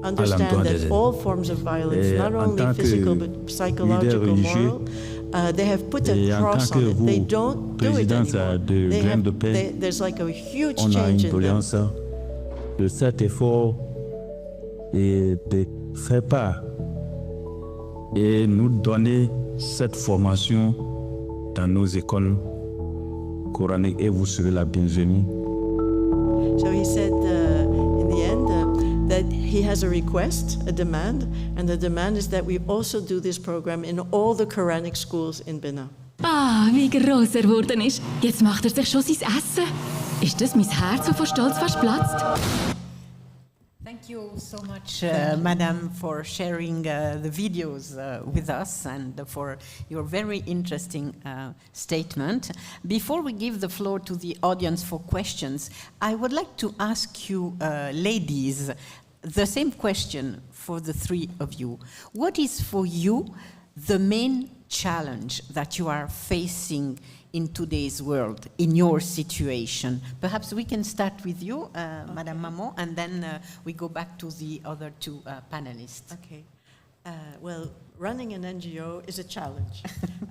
à understand l'endroit des that élèves. all forms of violence, Et not en only tant que physical but leader psychological, religieux, moral, they have put et a en cross tant que on it. They vous, don't do it présidente anymore. de Graines de Paix, There's like a huge on a change une in them. doléance de cet effort et de faire part et nous donner cette formation dans nos écoles coraniques et vous serez la bienvenue. So he said in the end that he has a request, a demand, and the demand is that we also do this program in all the Quranic schools in Benin. Ah, wie gross er geworden ist. Jetzt macht er sich schon sein Essen. Ist das mein Herz, das von Stolz fast platzt? Thank you so much, Madam, for sharing the videos with us and for your very interesting statement. Before we give the floor to the audience for questions, I would like to ask you, ladies, the same question for the three of you. What is for you the main challenge that you are facing in today's world, in your situation? Perhaps we can start with you, Madame Mamon, and then we go back to the other two panelists. Okay. Well, running an NGO is a challenge.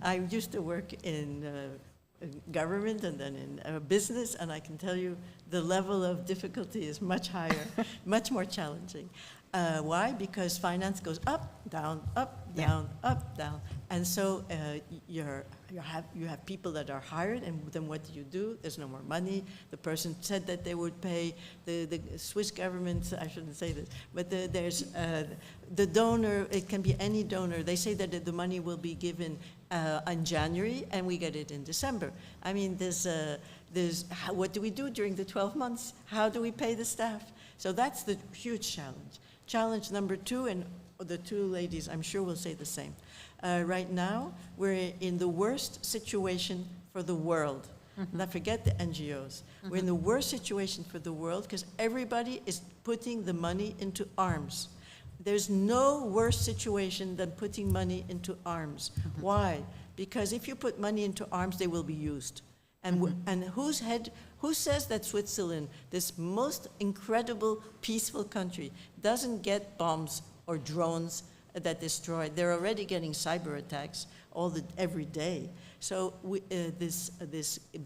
I used to work in government and then in business, and I can tell you the level of difficulty is much higher, much more challenging. Why? Because finance goes up, down, up, down. And so you have people that are hired, and then what do? There's no more money. The person said that they would pay. The Swiss government, I shouldn't say this, but there's the donor, it can be any donor. They say that the money will be given in January, and we get it in December. I mean, what do we do during the 12 months? How do we pay the staff? So that's the huge challenge. Challenge number two, and the two ladies, I'm sure will say the same. Right now, we're in the worst situation for the world. Mm-hmm. Now, forget the NGOs. Mm-hmm. We're in the worst situation for the world because everybody is putting the money into arms. There's no worse situation than putting money into arms. Mm-hmm. Why? Because if you put money into arms, they will be used. And, mm-hmm. and who says that Switzerland, this most incredible, peaceful country, doesn't get bombs or drones that destroy? They're already getting cyber attacks every day. So this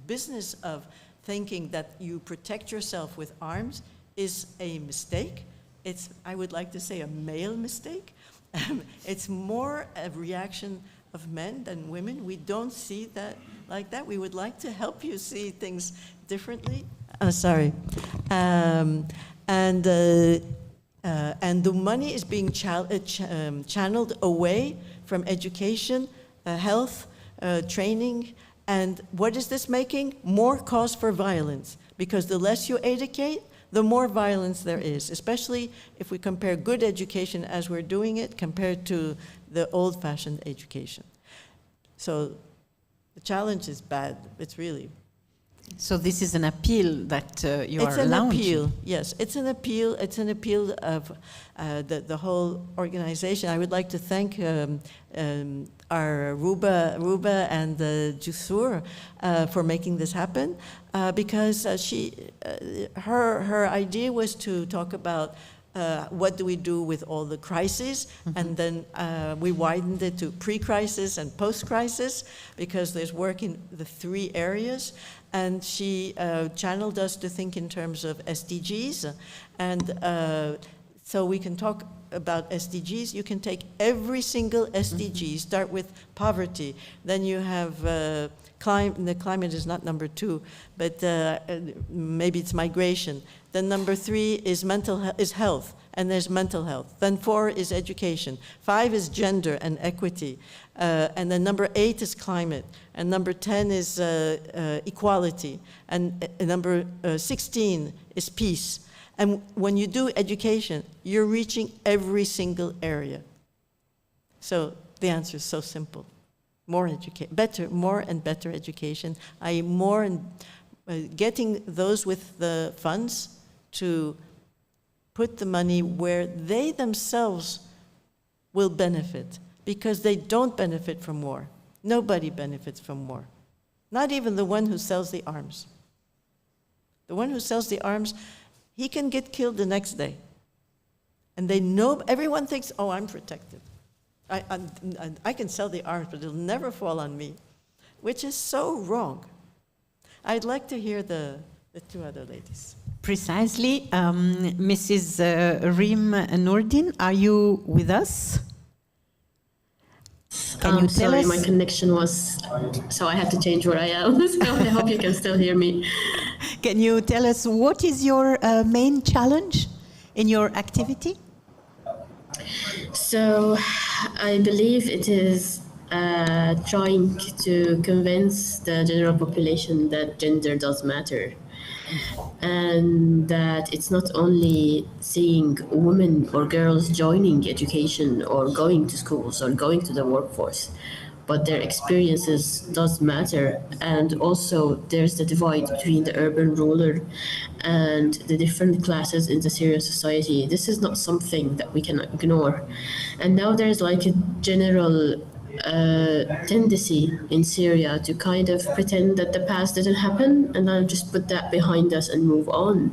business of thinking that you protect yourself with arms is a mistake. It's, I would like to say, a male mistake. It's more a reaction of men than women. We don't see that like that. We would like to help you see things differently. Sorry. And the money is being channeled away from education, health, training, and what is this making? More cause for violence. because the less you educate, the more violence there is, especially if we compare good education as we're doing it compared to the old-fashioned education. So the challenge is bad. It's really... So this is an appeal that you are launching. It's an appeal, yes. It's an appeal. It's an appeal of the whole organization. I would like to thank our Ruba and Jusoor for making this happen, because her idea was to talk about what do we do with all the crises, and then we widened it to pre-crisis and post-crisis, because there's work in the 3 areas. And she channeled us to think in terms of SDGs. And so we can talk about SDGs. You can take every single SDG, start with poverty. Then you have the climate is not number 2, but maybe it's migration. Then number 3 is health, and there's mental health. Then 4 is education. 5 is gender and equity. And then number 8 is climate. And number 10 is equality. And number 16 is peace. And when you do education, you're reaching every single area. So the answer is so simple. More and better education, i.e. more and getting those with the funds to put the money where they themselves will benefit, because they don't benefit from war. Nobody benefits from war. Not even the one who sells the arms. The one who sells the arms, he can get killed the next day. And they know, everyone thinks, oh, I'm protected. I can sell the arms, but it'll never fall on me, which is so wrong. I'd like to hear the 2 other ladies. Precisely. Mrs. Reem Noureddin, are you with us? Can you tell sorry, us? my connection was, so I had to change where I am. So I hope you can still hear me. Can you tell us what is your main challenge in your activity? So I believe it is trying to convince the general population that gender does matter, and that it's not only seeing women or girls joining education or going to schools or going to the workforce, but their experiences does matter. And also there's the divide between the urban ruler and the different classes in the Syrian society. This is not something that we can ignore. And now there's like a general tendency in Syria to kind of pretend that the past didn't happen and then just put that behind us and move on.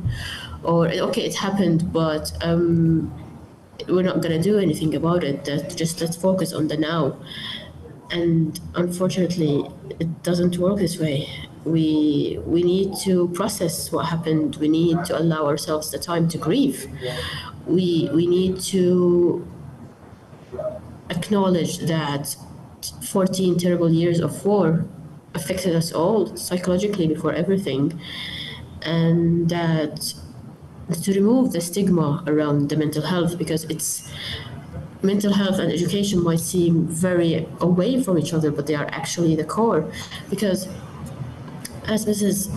Or, okay, it happened, but we're not going to do anything about it. Just let's focus on the now. And unfortunately, it doesn't work this way. We need to process what happened. We need to allow ourselves the time to grieve. We need to acknowledge that 14 terrible years of war affected us all psychologically before everything, and that to remove the stigma around the mental health, because it's mental health and education might seem very away from each other, but they are actually the core. Because as Mrs.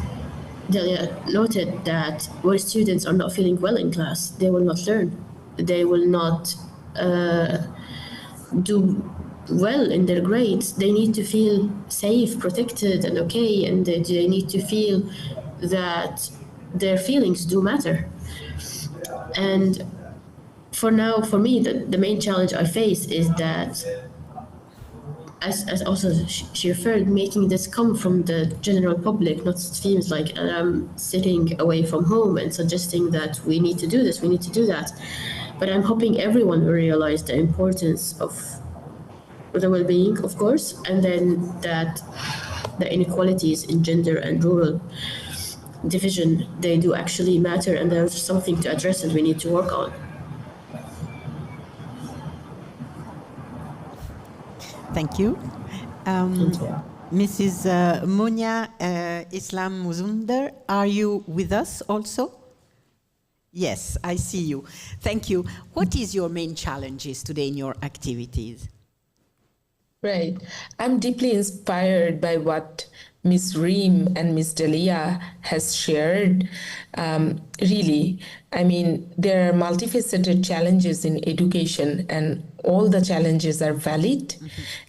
Delia noted, that where students are not feeling well in class, they will not learn. They will not do well in their grades. They need to feel safe, protected, and okay, and they need to feel that their feelings do matter. And for now, for me, the main challenge I face is that, as also she referred, making this come from the general public, not seems like I'm sitting away from home and suggesting that we need to do this, we need to do that. But I'm hoping everyone will realize the importance of the well-being, of course, and then that the inequalities in gender and rural division, they do actually matter, and there's something to address and we need to work on. Thank you. Mrs. Munia Islam Mozumder, are you with us also? Yes, I see you. Thank you. What is your main challenges today in your activities? Right. I'm deeply inspired by what Miss Reem and Miss Delia has shared. Really, I mean, there are multifaceted challenges in education, and all the challenges are valid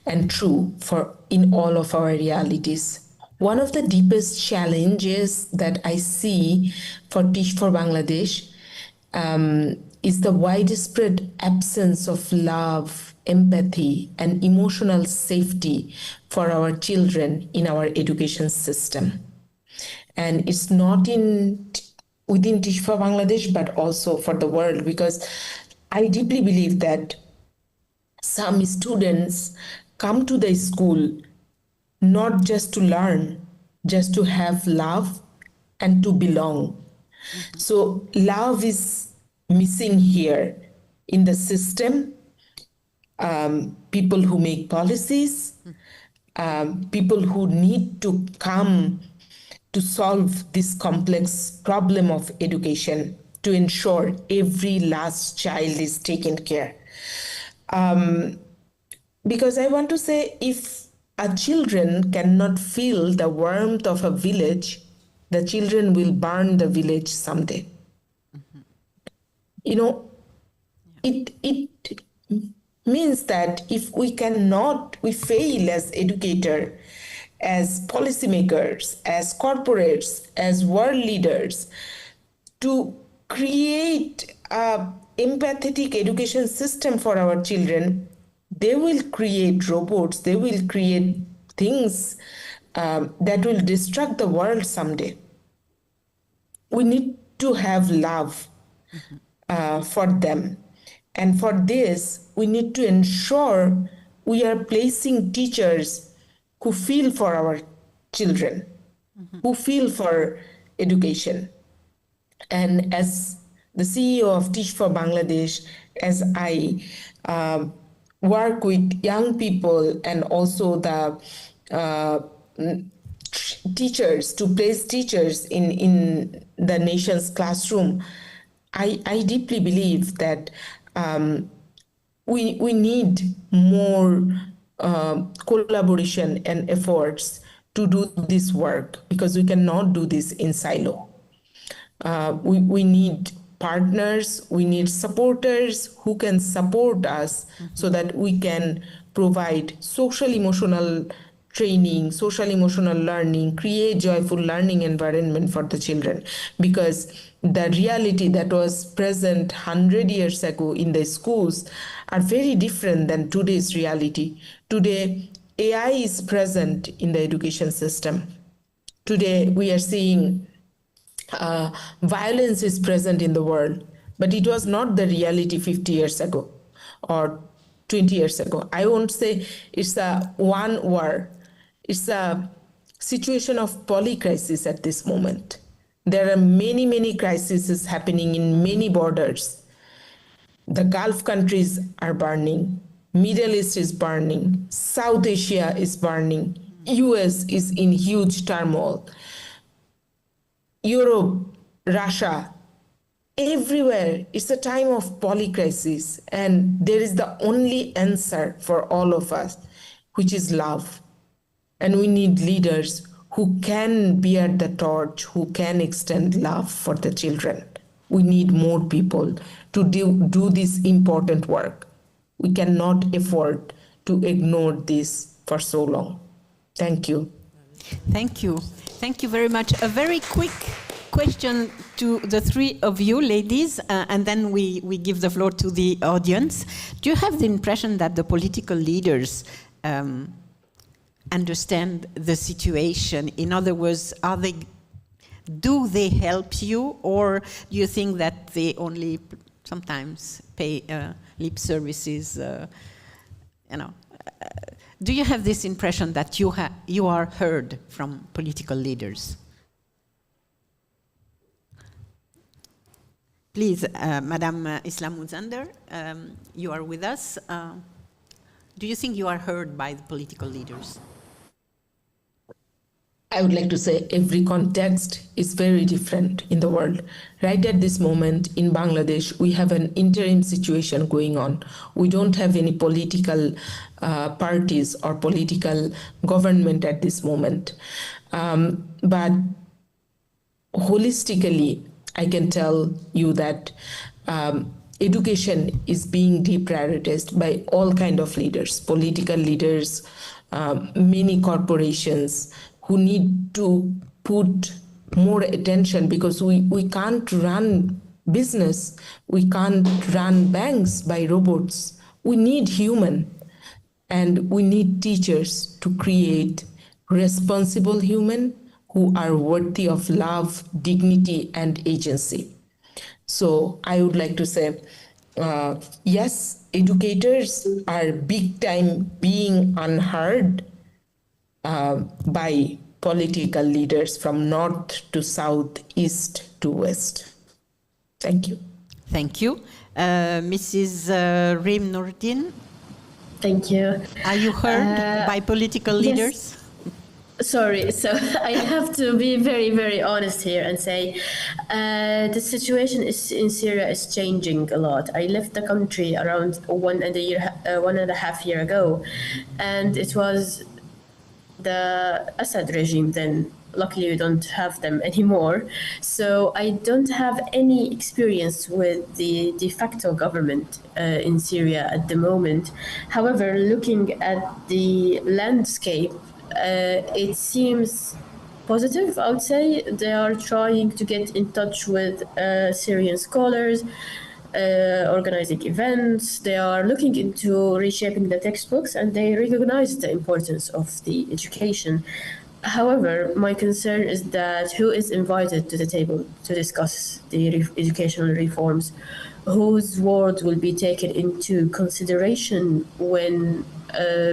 and true for in all of our realities. One of the deepest challenges that I see for Teach for Bangladesh is the widespread absence of love, empathy, and emotional safety for our children in our education system. And it's not within Teach for Bangladesh, but also for the world, because I deeply believe that some students come to the school not just to learn, just to have love and to belong. So love is missing here in the system. People who make policies, people who need to come to solve this complex problem of education to ensure every last child is taken care. Because I want to say, if our children cannot feel the warmth of a village, the children will burn the village someday. You know, it means that if we fail as educator, as policymakers, as corporates, as world leaders, to create a empathetic education system for our children, they will create robots, they will create things that will destruct the world someday. We need to have love for them. And for this, we need to ensure we are placing teachers who feel for our children, who feel for education. And as the CEO of Teach for Bangladesh, as I work with young people and also the teachers, to place teachers in the nation's classroom, I deeply believe that we need more collaboration and efforts to do this work, because we cannot do this in silo. We need partners, we need supporters who can support us so that we can provide social emotional training, social emotional learning, create joyful learning environment for the children. Because the reality that was present 100 years ago in the schools are very different than today's reality. Today, AI is present in the education system. Today, we are seeing violence is present in the world, but it was not the reality 50 years ago or 20 years ago. I won't say it's a one war. It's a situation of polycrisis at this moment. There are many, many crises happening in many borders. The Gulf countries are burning. Middle East is burning. South Asia is burning. US is in huge turmoil. Europe, Russia, everywhere, it's a time of polycrisis, and there is the only answer for all of us, which is love. And we need leaders who can bear the torch, who can extend love for the children. We need more people to do this important work. We cannot afford to ignore this for so long. Thank you. Thank you. Thank you very much. A very quick question to the three of you, ladies, and then we give the floor to the audience. Do you have the impression that the political leaders understand the situation? In other words, do they help you, or do you think that they only sometimes pay lip services? Do you have this impression that you are heard from political leaders? Please, Madam Islam Mozumder, you are with us. Do you think you are heard by the political leaders? I would like to say every context is very different in the world. Right at this moment in Bangladesh, we have an interim situation going on. We don't have any political parties or political government at this moment. But holistically, I can tell you that education is being deprioritized by all kind of leaders, political leaders, many corporations who need to put more attention, because we can't run business, we can't run banks by robots. We need human, and we need teachers to create responsible human who are worthy of love, dignity, and agency. So I would like to say, yes, educators are big time being unheard by political leaders from north to south, east to west. Thank you. Thank you. Mrs. Reem Noureddin, Thank you. are you heard by political leaders? Sorry, so I have to be very, very honest here and say the situation in Syria is changing a lot. I left the country around 1.5 years ago, and it was the Assad regime then. Luckily, we don't have them anymore. So I don't have any experience with the de facto government in Syria at the moment. However, looking at the landscape, it seems positive, I would say. They are trying to get in touch with Syrian scholars, organizing events. They are looking into reshaping the textbooks, and they recognize the importance of the education. However, my concern is that who is invited to the table to discuss the educational reforms, whose word will be taken into consideration when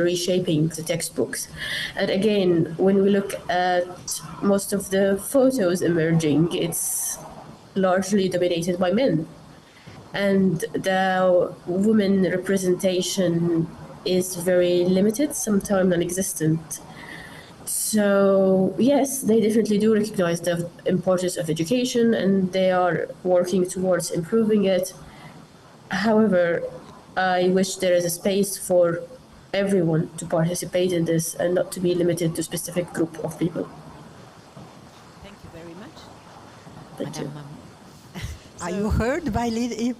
reshaping the textbooks. And again, when we look at most of the photos emerging, it's largely dominated by men. And the women representation is very limited, sometimes non-existent. So yes, they definitely do recognize the importance of education, and they are working towards improving it. However, I wish there is a space for everyone to participate in this and not to be limited to a specific group of people. Thank you very much. Thank you. Madam, are you heard by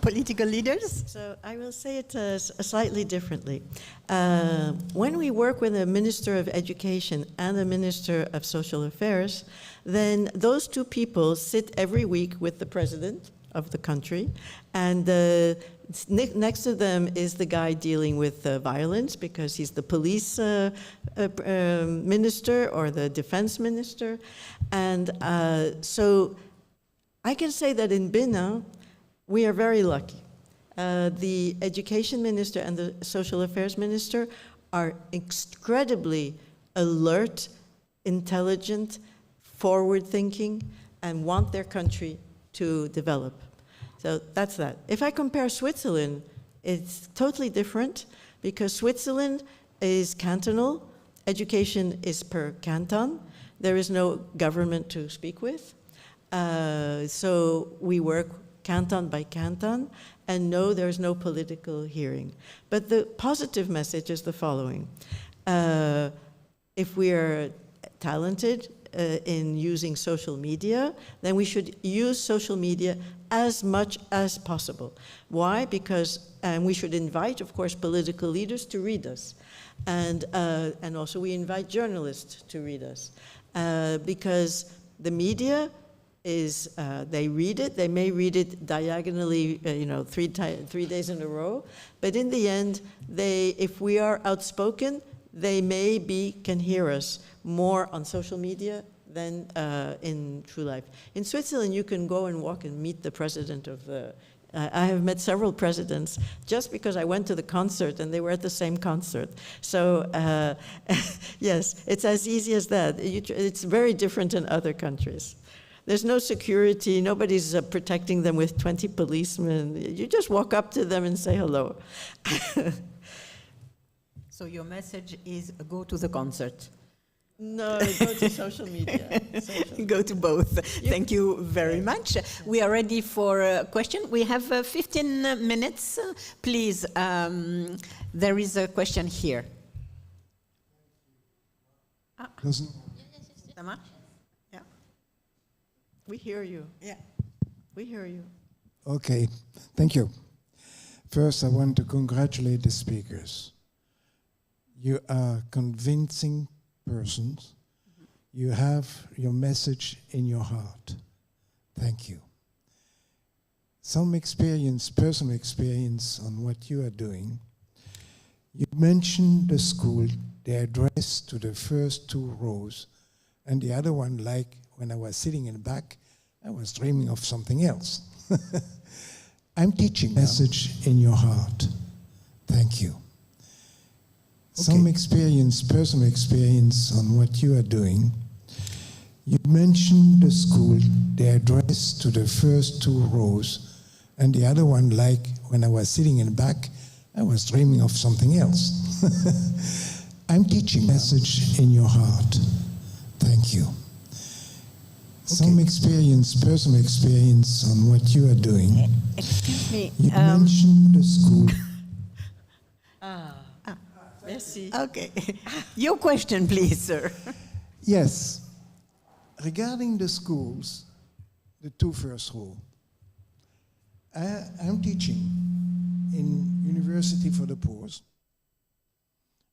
political leaders? So I will say it slightly differently. When we work with a Minister of Education and a Minister of Social Affairs, then those two people sit every week with the President of the country, and next to them is the guy dealing with violence, because he's the police minister or the defense minister. And so I can say that in Bina, we are very lucky. The education minister and the social affairs minister are incredibly alert, intelligent, forward-thinking, and want their country to develop. So that's that. If I compare Switzerland, it's totally different, because Switzerland is cantonal, education is per canton, there is no government to speak with. So we work canton by canton, and no, there's no political hearing. But the positive message is the following. If we are talented in using social media, then we should use social media as much as possible. Why? Because we should invite, of course, political leaders to read us. And also we invite journalists to read us. Because the media is, they read it, they may read it diagonally, 3 days in a row, but in the end, if we are outspoken, they can hear us more on social media than in true life. In Switzerland, you can go and walk and meet the president of the, I have met several presidents just because I went to the concert and they were at the same concert. So yes, it's as easy as that. It's very different in other countries. There's no security, nobody's protecting them with 20 policemen. You just walk up to them and say hello. So your message is go to the concert. No, go to social media. Go to both. Thank you very much. We are ready for a question. We have 15 minutes. Please, there is a question here. Yeah. We hear you. Yeah. We hear you. Okay, thank you. First, I want to congratulate the speakers. You are convincing persons. You have your message in your heart. Thank you. Some experience, personal experience on what you are doing. You mentioned the school, the address to the first 2 rows, and the other one, like when I was sitting in the back, I was dreaming of something else. I'm teaching message in your heart. Thank you. Some experience, personal experience on what you are doing. You mentioned the school, the address to the first 2 rows, and the other one, like when I was sitting in the back, I was dreaming of something else. I'm teaching message in your heart. Thank you. Some experience, personal experience on what you are doing. Excuse me. You mentioned the school. Merci. Okay. Your question, please, sir. Yes. Regarding the schools, the 2 first row, I'm teaching in University for the Poor.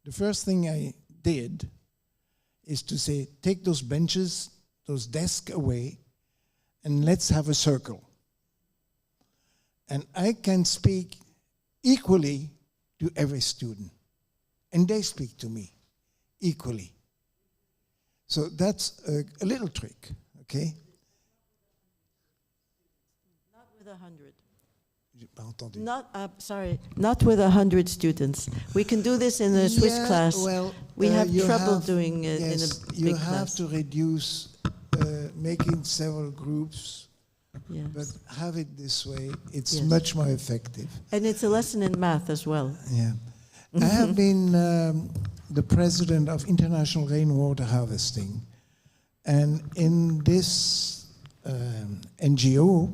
The first thing I did is to say, take those benches, those desks away, and let's have a circle. And I can speak equally to every student. And they speak to me equally. So that's a little trick, okay? Not with 100. J'ai pas entendu. Not with 100 students. We can do this in a Swiss class. Well, we have trouble doing it in a big you class. have to reduce making several groups, Yes. but have it this way. It's Yes. much more effective. And it's a lesson in math as well. Yeah. I have been the president of International Rainwater Harvesting. And in this NGO,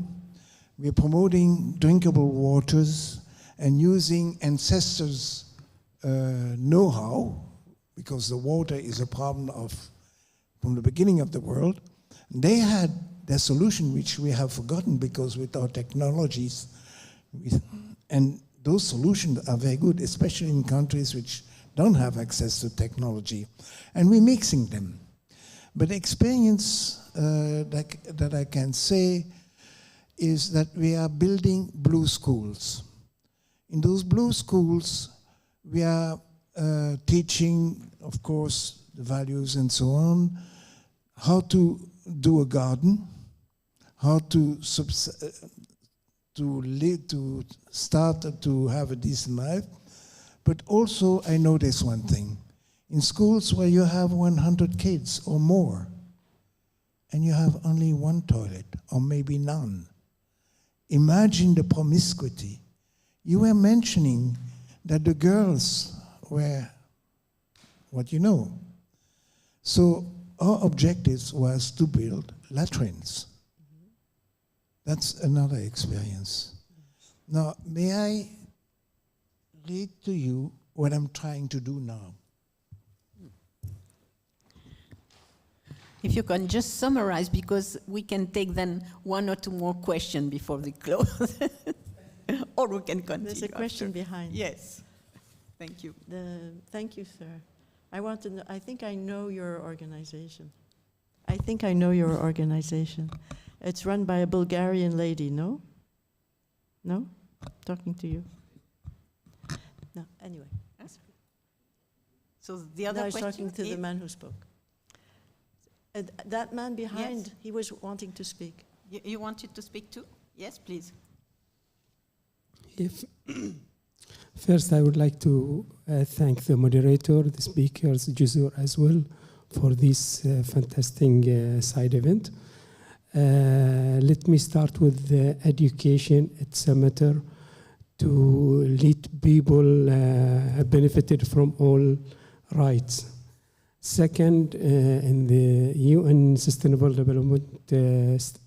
we're promoting drinkable waters and using ancestors' know-how, because the water is a problem from the beginning of the world. They had their solution, which we have forgotten because with our technologies, and those solutions are very good, especially in countries which don't have access to technology. And we're mixing them. But the experience that I can say is that we are building blue schools. In those blue schools, we are teaching, of course, the values and so on, how to do a garden, how to start to have a decent life. But also I notice one thing. In schools where you have 100 kids or more, and you have only 1 toilet, or maybe none, imagine the promiscuity. You were mentioning that the girls were what you know. So our objective was to build latrines. That's another experience. Now, may I read to you what I'm trying to do now? If you can just summarize, because we can take then 1 or 2 more questions before we close. Or we can continue. There's a question behind. Yes. Thank you. Thank you, sir. I want to know, I think I know your organization. I think I know your organization. It's run by a Bulgarian lady, no? No? Talking to you. No, anyway. So the other I was question talking to the man who spoke. That man behind, Yes. he was wanting to speak. You wanted to speak too? Yes, please. First, I would like to thank the moderator, the speakers, Jusoor as well, for this fantastic side event. Let me start with the education. It's a matter to lead people benefited from all rights. Second, in the UN Sustainable Development It's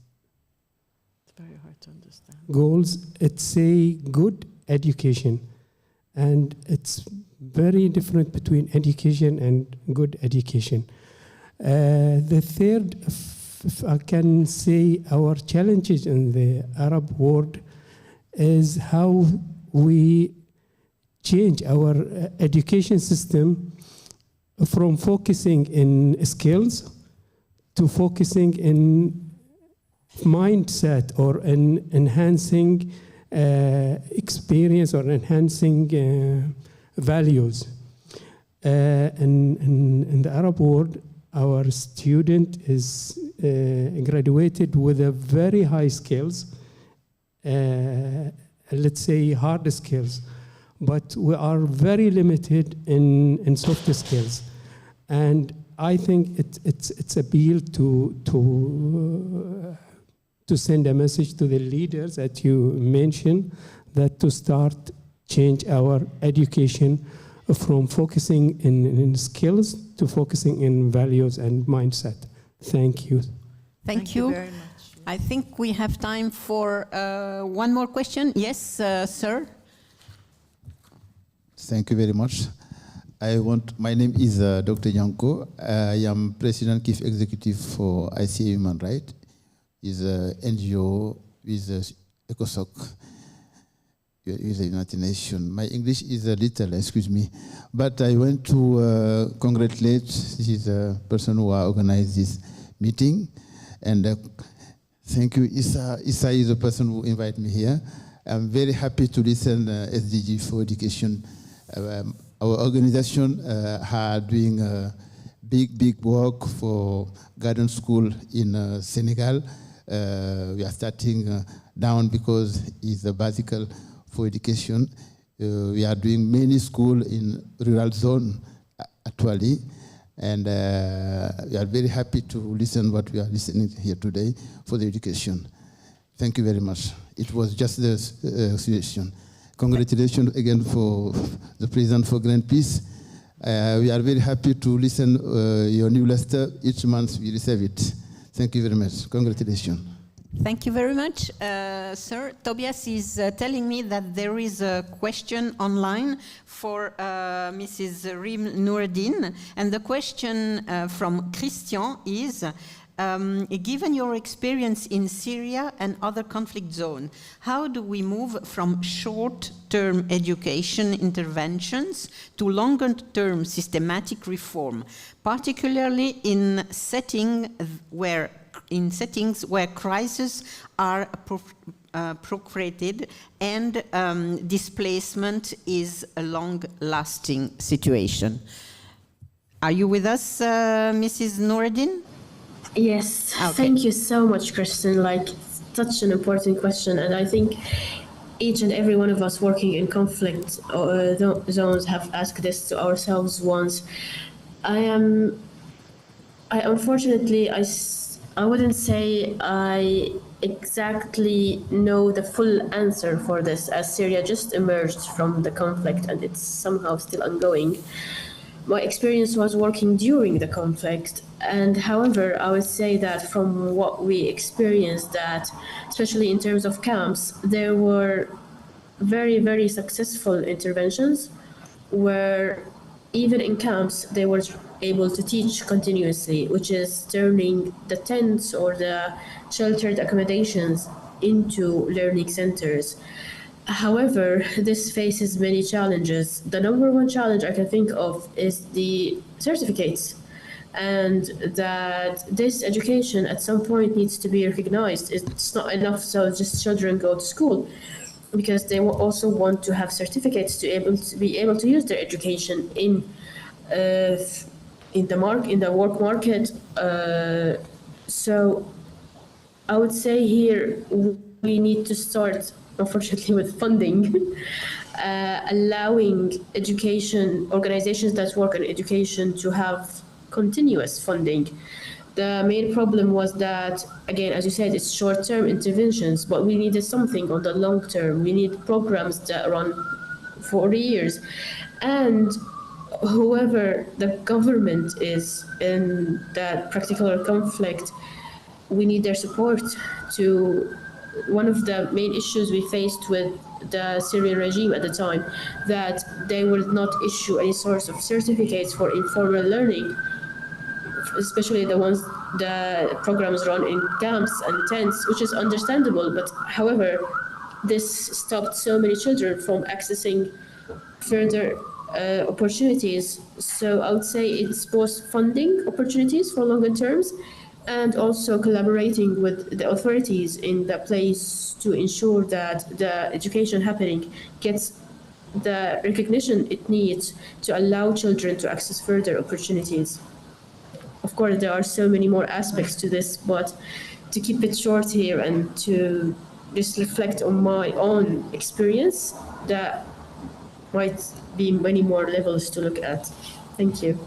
very hard to understand. goals, it's a good education. And it's very different between education and good education. The third, if I can say, our challenges in the Arab world is how we change our education system from focusing in skills to focusing in mindset or in enhancing experience or enhancing values. In the Arab world, our student is graduated with a very high skills, let's say hard skills, but we are very limited in soft skills. And I think it's appeal to send a message to the leaders that you mentioned, that to start change our education from focusing in skills to focusing in values and mindset. Thank you. Thank you very much. I think we have time for one more question. Yes, sir. Thank you very much. My name is Dr. Yanko. I am President Chief Executive for ICA Human Rights. Is an NGO with ECOSOC, with the United Nations. My English is a little, excuse me, but I want to congratulate this person who organized this meeting, and thank you, Issa. Issa is the person who invited me here. I'm very happy to listen SDG for education. Our organization are doing big work for garden school in Senegal. We are starting down because it's a basic for education. We are doing many schools in rural zone actually, and we are very happy to listen what we are listening here today for the education. Thank you very much. It was just the suggestion. Congratulations again for the President for Grand Peace. We are very happy to listen your newsletter. Each month we receive it. Thank you very much. Congratulations. Thank you very much, sir. Tobias is telling me that there is a question online for Mrs. Reem Noureddin, and the question from Christian is, given your experience in Syria and other conflict zones, how do we move from short-term education interventions to longer-term systematic reform, particularly in settings where crises are procreated and displacement is a long-lasting situation? Are you with us, Mrs. Noureddin? Yes, Okay. Thank you so much, Kristen. Such an important question, and I think each and every one of us working in conflict zones have asked this to ourselves once. I wouldn't say I exactly know the full answer for this, as Syria just emerged from the conflict and it's somehow still ongoing. My experience was working during the conflict, and however, I would say that from what we experienced, that especially in terms of camps, there were very, very successful interventions where even in camps, they were able to teach continuously, which is turning the tents or the sheltered accommodations into learning centers. However, this faces many challenges. The number one challenge I can think of is the certificates, and that this education at some point needs to be recognized. It's not enough so just children go to school, because they will also want to have certificates to be able to use their education in the work market. So I would say here we need to start, unfortunately, with funding, allowing education organizations that work on education to have continuous funding. The main problem was that, again, as you said, it's short-term interventions, but we needed something on the long term. We need programs that run for years. And whoever the government is in that particular conflict, we need their support. To one of the main issues we faced with the Syrian regime at the time, that they will not issue any sort of certificates for informal learning, especially the programs run in camps and tents, which is understandable. But however, this stopped so many children from accessing further opportunities. So I would say it's both funding opportunities for longer terms and also collaborating with the authorities in the place to ensure that the education happening gets the recognition it needs to allow children to access further opportunities. Of course, there are so many more aspects to this, but to keep it short here and to just reflect on my own experience, that might be many more levels to look at. Thank you.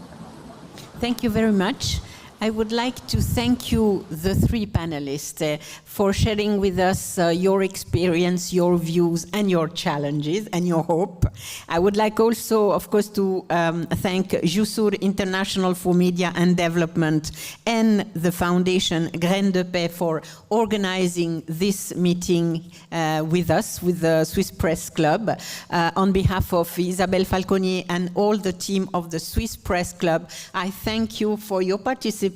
Thank you very much. I would like to thank you, the three panelists, for sharing with us your experience, your views, and your challenges, and your hope. I would like also, of course, to thank Jusoor International for Media and Development and the Foundation Graines de Paix for organizing this meeting with us, with the Swiss Press Club. On behalf of Isabelle Falconier and all the team of the Swiss Press Club, I thank you for your participation,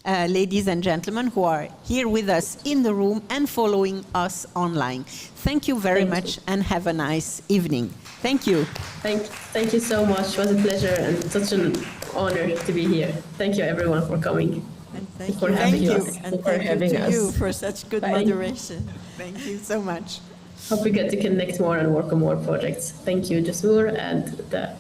ladies and gentlemen who are here with us in the room and following us online. Thank you very much and have a nice evening. Thank you. Thank you so much. It was a pleasure and such an honor to be here. Thank you everyone for coming. And thank for you. having Thank us. you. And for thank having you to us. you for such good moderation. Thank you so much. Hope we get to connect more and work on more projects. Thank you, Jusoor, and the